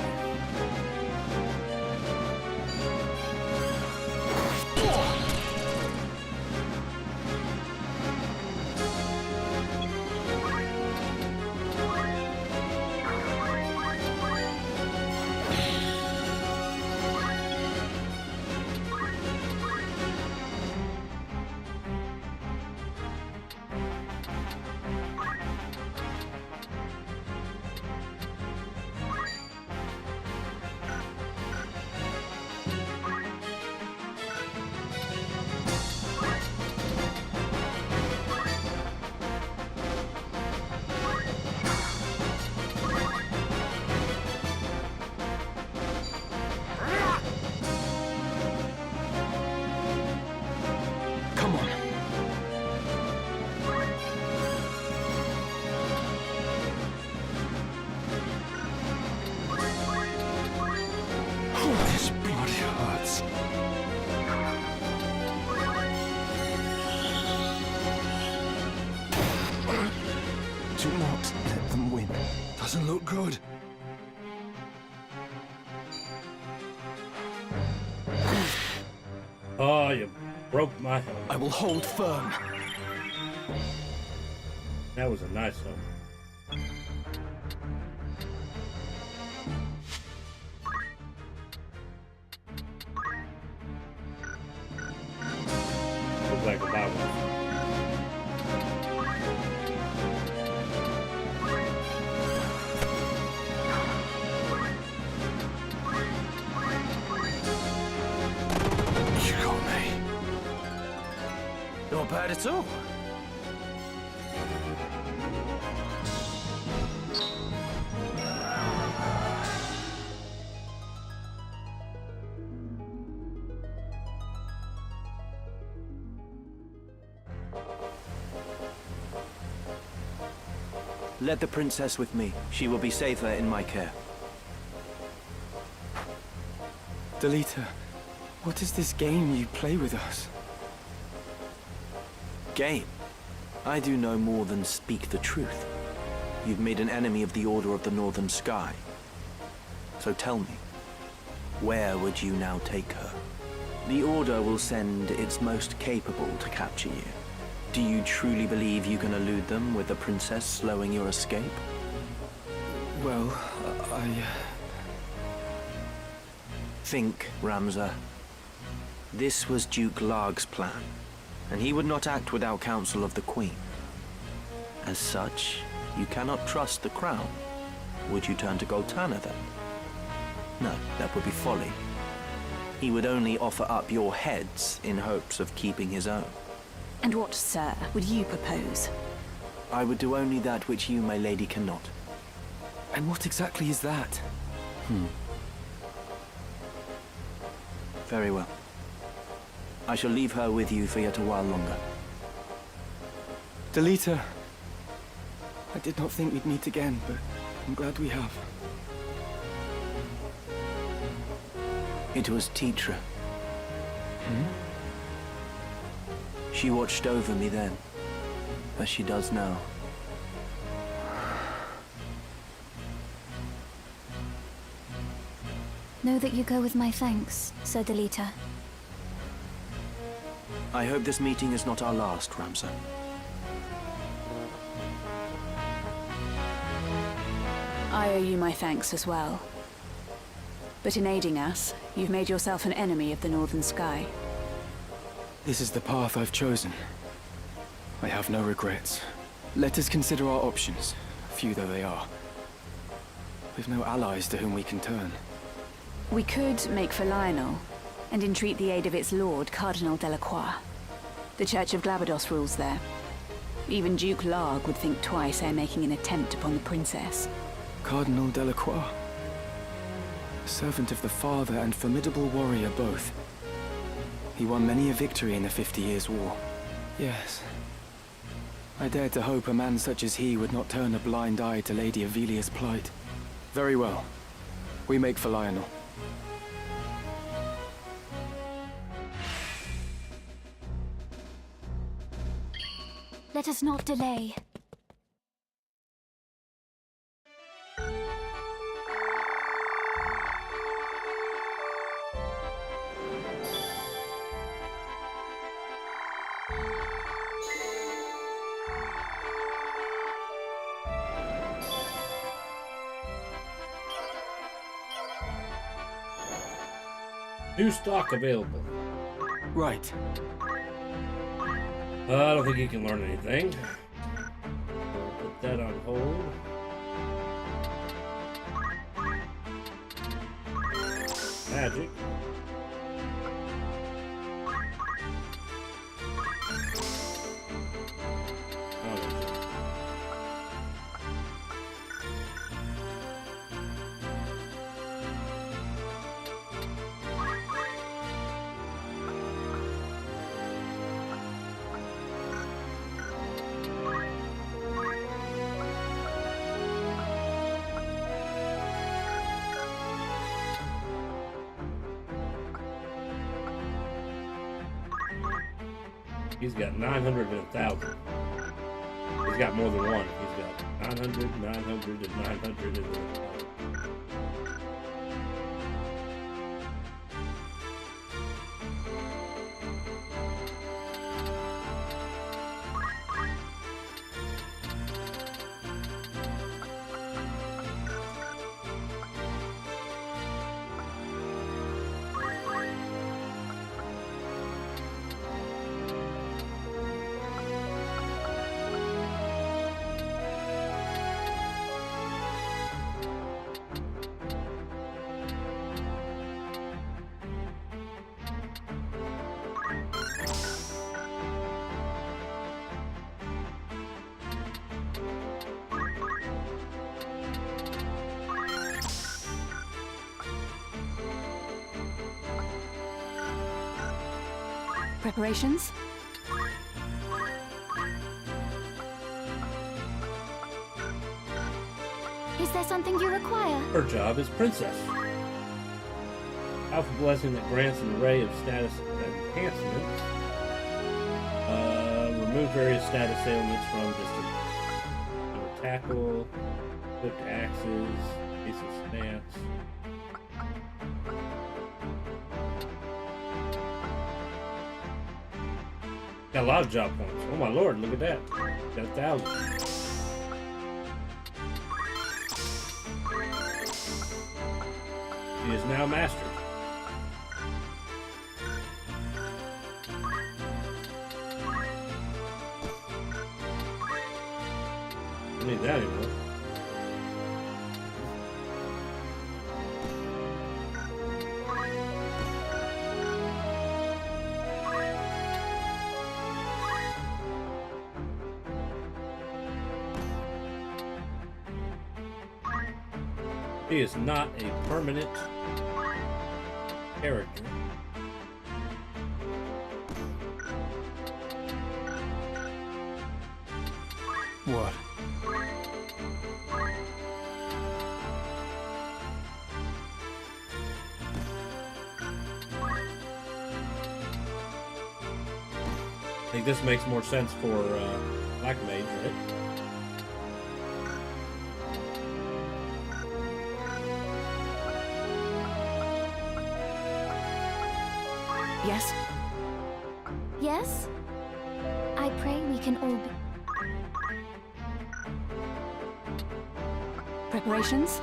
Come on. Oh, this bloody hurts. Do not let them win. Doesn't look good. Oh, you broke my helmet. I will hold firm. That was a nice helmet. Look like a Bible. You got me. Not bad at all. Let the princess with me. She will be safer in my care. Delita, what is this game you play with us? Game? I do no more than speak the truth. You've made an enemy of the Order of the Northern Sky. So tell me, where would you now take her? The Order will send its most capable to capture you. Do you truly believe you can elude them with the princess slowing your escape? Well, Think, Ramza. This was Duke Larg's plan, and he would not act without counsel of the Queen. As such, you cannot trust the crown. Would you turn to Goltana then? No, that would be folly. He would only offer up your heads in hopes of keeping his own. And what, sir, would you propose? I would do only that which you, my lady, cannot. And what exactly is that? Very well. I shall leave her with you for yet a while longer. Delita, I did not think we'd meet again, but I'm glad we have. It was Tetra. She watched over me then, as she does now. Know that you go with my thanks, Sir Delita. I hope this meeting is not our last, Ramza. I owe you my thanks as well. But in aiding us, you've made yourself an enemy of the Northern Sky. This is the path I've chosen. I have no regrets. Let us consider our options, few though they are. We've no allies to whom we can turn. We could make for Lionel, and entreat the aid of its lord, Cardinal Delacroix. The Church of Glabados rules there. Even Duke Larg would think twice ere making an attempt upon the princess. Cardinal Delacroix. Servant of the Father and formidable warrior both. He won many a victory in the 50 Years' War. Yes. I dared to hope a man such as he would not turn a blind eye to Lady Ivalice's plight. Very well. We make for Lionel. Let us not delay. New stock available. Right. I don't think you can learn anything. Put that on hold. Magic. He's got 900 and 1,000. He's got more than one. He's got 900, 900, and 900 and 1,000. Preparations? Is there something you require? Her job is princess. Alpha blessing that grants an array of status enhancements. Remove various status ailments from distance. Tackle, equipped axes, basic stats. Got a lot of job points. Oh my lord, look at that. Got 1,000. She is now mastered. I need that anymore. He is not a permanent character. What? I think this makes more sense for Black Mage, right? Yes? Yes? I pray we can all be... Preparations?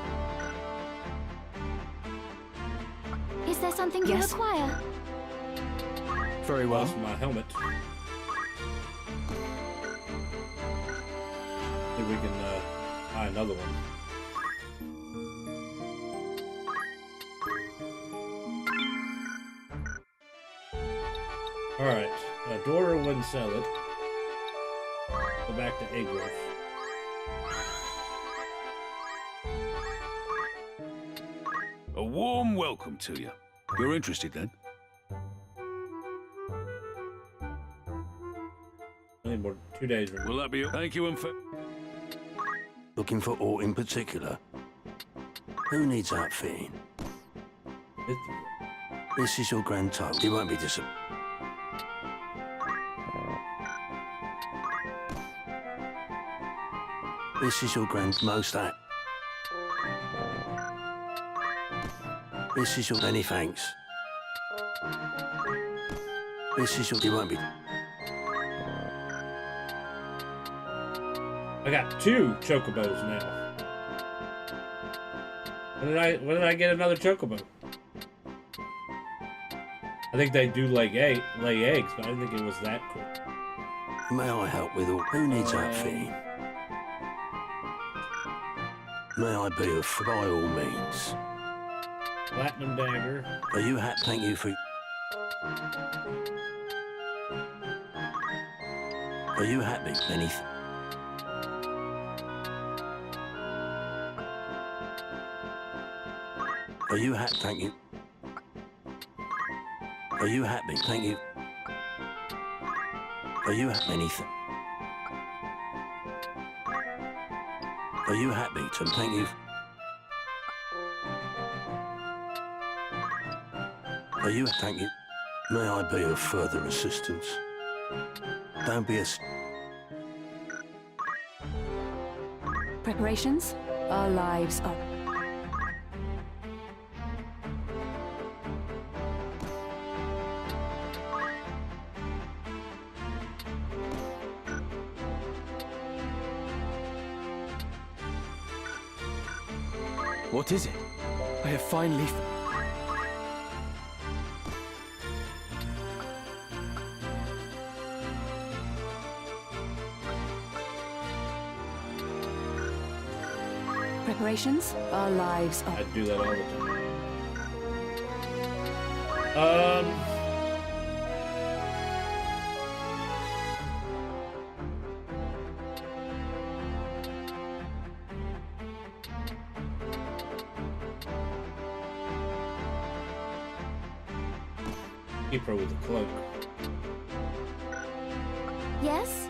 Is there something you Yes. require? Very well. Lost my helmet. See if we can buy another one. Alright, Dora wouldn't sell it. Go back to Agrif. A warm welcome to you. You're interested then? I need more 2 days. Will that be it? Thank you and for... Looking for aught in particular? Who needs outfitting? This is your grand total. You won't be disappointed. This is your grand most act. This is your many thanks. This is your you won't be. I got 2 chocobos now. When did I get another chocobo? I think they do lay eggs, but I didn't think it was that cool. May I help with all? Who needs outfitting? May I be of by all means. Platinum dagger. Are you happy? Thank you for. Are you happy? Anything? Are you happy? Thank you. Are you happy? Thank you. Are you happy? Anything? Are you happy? To thank you. Are you? Thank you. May I be of further assistance? Don't be a... Preparations? Our lives are... What is it? I have finally... Preparations? Our lives are... I do that all the time. Keep her with the cloak. Yes?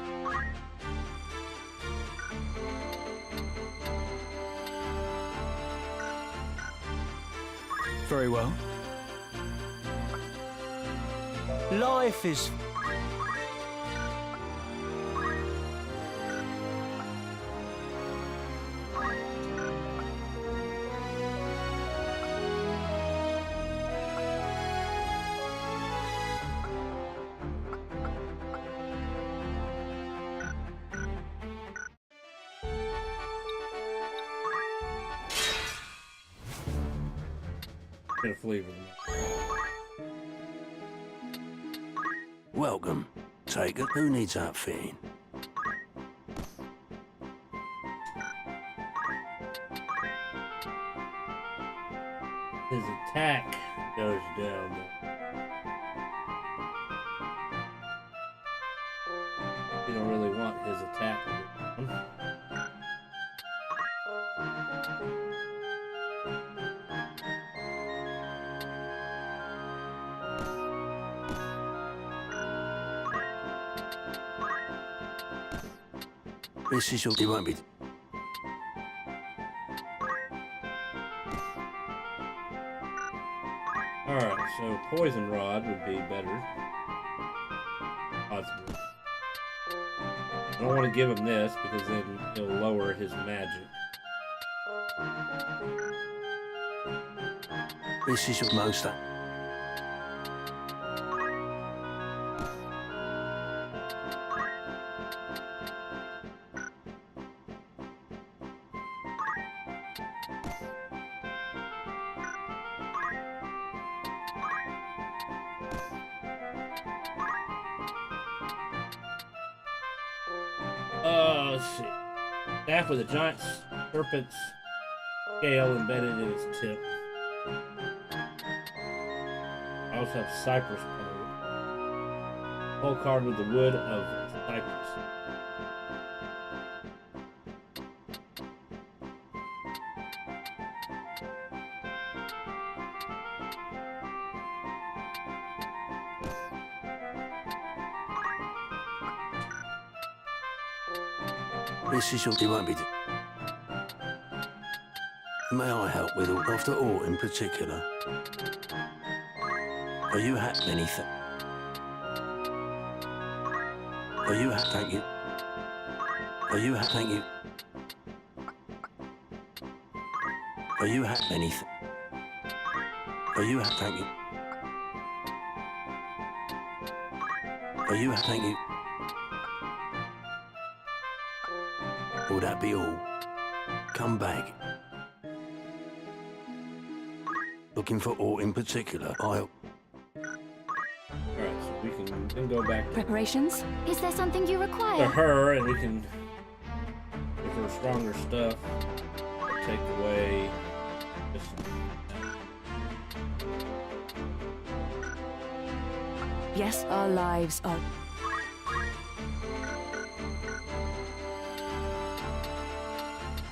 Very well. Life is... Bit of flavor. Welcome. Take it. Who needs outfitting? His attack goes down. You don't really want his attack to go down. This is your... It won't be... Alright, so Poison Rod would be better. Possibly. I don't want to give him this because then he'll lower his magic. This is your most... Let's see. Staff with a giant serpent's scale embedded in its tip. I also have cypress pole. Pole card with the wood of cypress. This is your... It won't be... May I help with all... After all in particular? Are you happy? Anything? Are you happy? Thank you. Are you happy? Thank you. Are you happy? Anything? Are you happy? Thank you. Are you happy? Thank you. Will that be all? Come back. Looking for aught in particular? I'll... Alright, so we can then go back to Preparations? Is there something you require? her and we can give her stronger stuff. Take away this. Yes, our lives are...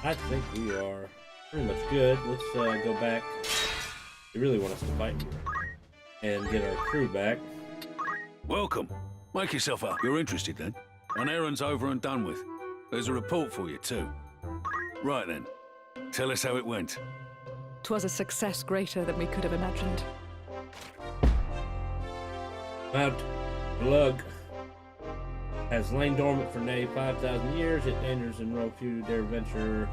I think we are pretty much good. Let's go back. They really want us to fight here and get our crew back. Welcome. Make yourself up. You're interested then? An errand's over and done with. There's a report for you too. Right then. Tell us how it went. 'Twas a success greater than we could have imagined. Mount Glug has lain dormant for nearly 5,000 years. It dangers and no few dare venture.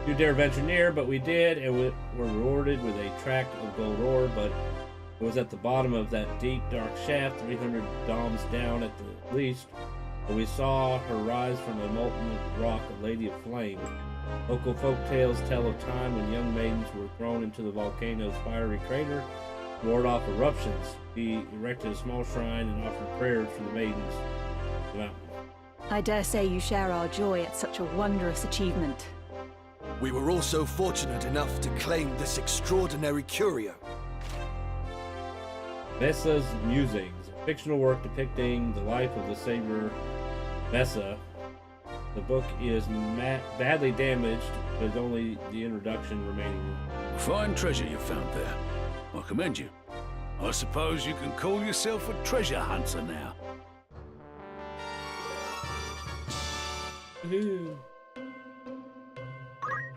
Few dare venture near, but we did, and we were rewarded with a tract of gold ore, but it was at the bottom of that deep, dark shaft, 300 doms down at the least. But we saw her rise from a molten rock, a lady of flame. Local folk tales tell of time when young maidens were thrown into the volcano's fiery crater to ward off eruptions. He erected a small shrine and offered prayers for the maidens of the mountain. I dare say you share our joy at such a wondrous achievement. We were also fortunate enough to claim this extraordinary curio. Messa's Musings, a fictional work depicting the life of the savior Messa. The book is badly damaged, with only the introduction remaining. Fine treasure you found there. I commend you. I suppose you can call yourself a treasure hunter now.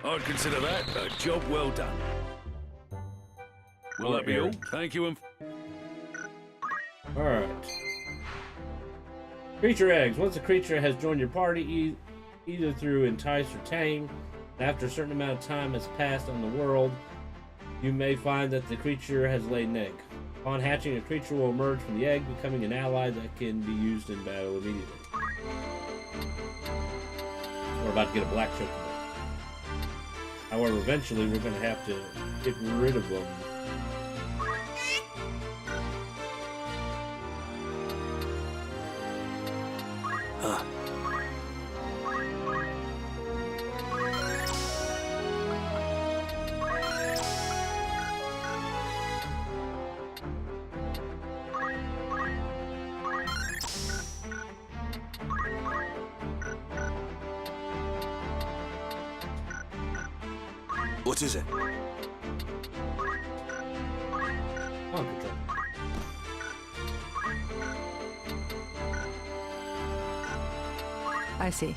I'd consider that a job well done. Will that be all? Thank you and... Alright. Creature eggs. Once a creature has joined your party, either through entice or tame, and after a certain amount of time has passed on the world, you may find that the creature has laid an egg. Upon hatching, a creature will emerge from the egg, becoming an ally that can be used in battle immediately. We're about to get a black chocobo. However, eventually we're going to have to get rid of them. What is it? On control. I see.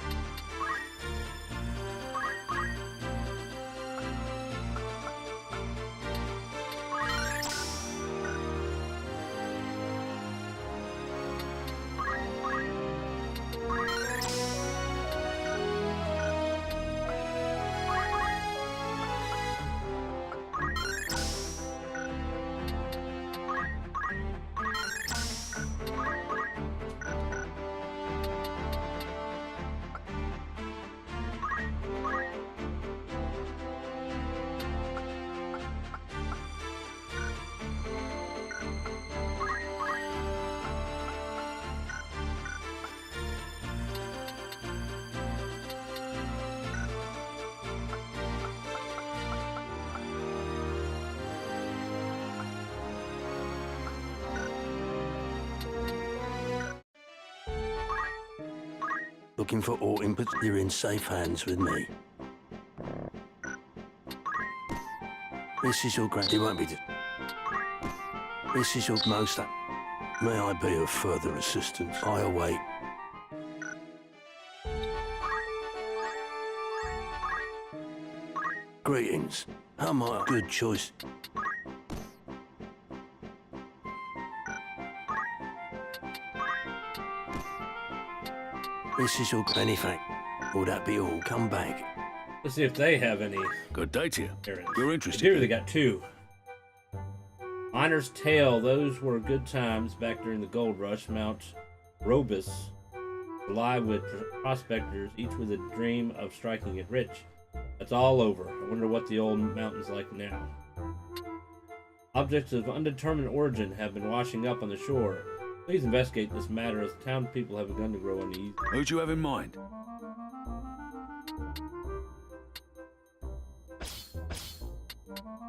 Looking for all input, you're in safe hands with me. This is your grand... It won't be... This is your most... May I be of further assistance? I await. Greetings. How am I? Good choice. This is your anything. Will that be all? Come back. Let's see if they have any. Good day to you. Errands. You're interested. Here they got two. Miner's Tale. Those were good times back during the gold rush. Mount Robus, alive with prospectors, each with a dream of striking it rich. That's all over. I wonder what the old mountain's like now. Objects of undetermined origin have been washing up on the shore. Please investigate this matter as the town people have begun to grow uneasy. Who do you have in mind?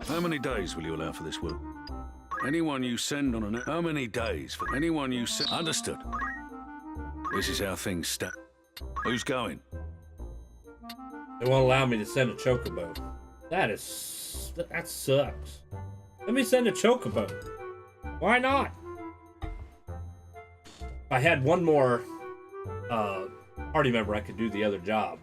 How many days will you allow for this will? Anyone you send on an... How many days for anyone you send... Understood. This is how things stand. Who's going? They won't allow me to send a chocobo. That sucks. Let me send a chocobo. Why not? If I had one more party member, I could do the other job.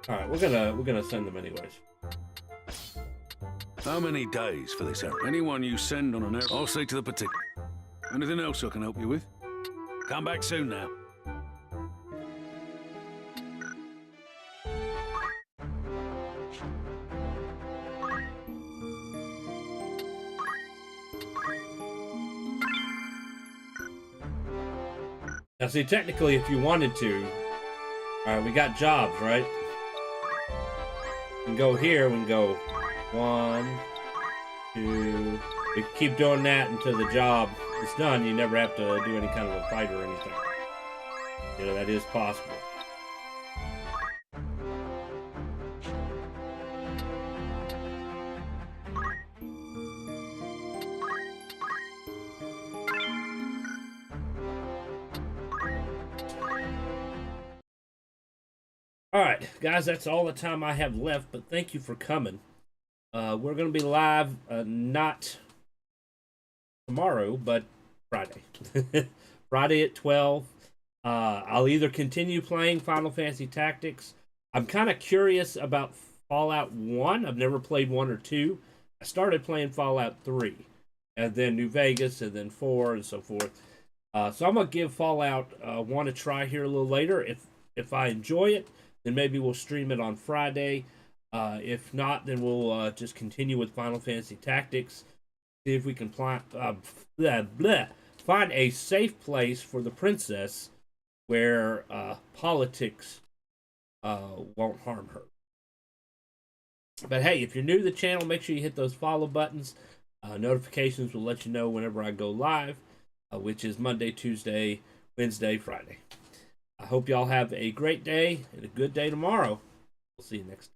All right, we're gonna send them anyways. How many days for this errand? Anyone you send on an errand, I'll see to the particular. Anything else I can help you with? Come back soon now. Now see, technically, if you wanted to, all right, we got jobs, right? We can go here, we can go 1, 2, we keep doing that until the job is done. You never have to do any kind of a fight or anything. You know, that is possible. All right, guys, that's all the time I have left, but thank you for coming. We're going to be live not tomorrow, but Friday. Friday at 12. I'll either continue playing Final Fantasy Tactics. I'm kind of curious about Fallout 1. I've never played 1 or 2. I started playing Fallout 3, and then New Vegas, and then 4, and so forth. So I'm going to give Fallout 1 a try here a little later. If I enjoy it, then maybe we'll stream it on Friday. If not, then we'll just continue with Final Fantasy Tactics. See if we can find a safe place for the princess where politics won't harm her. But hey, if you're new to the channel, make sure you hit those follow buttons. Notifications will let you know whenever I go live, which is Monday, Tuesday, Wednesday, Friday. I hope y'all have a great day and a good day tomorrow. We'll see you next time.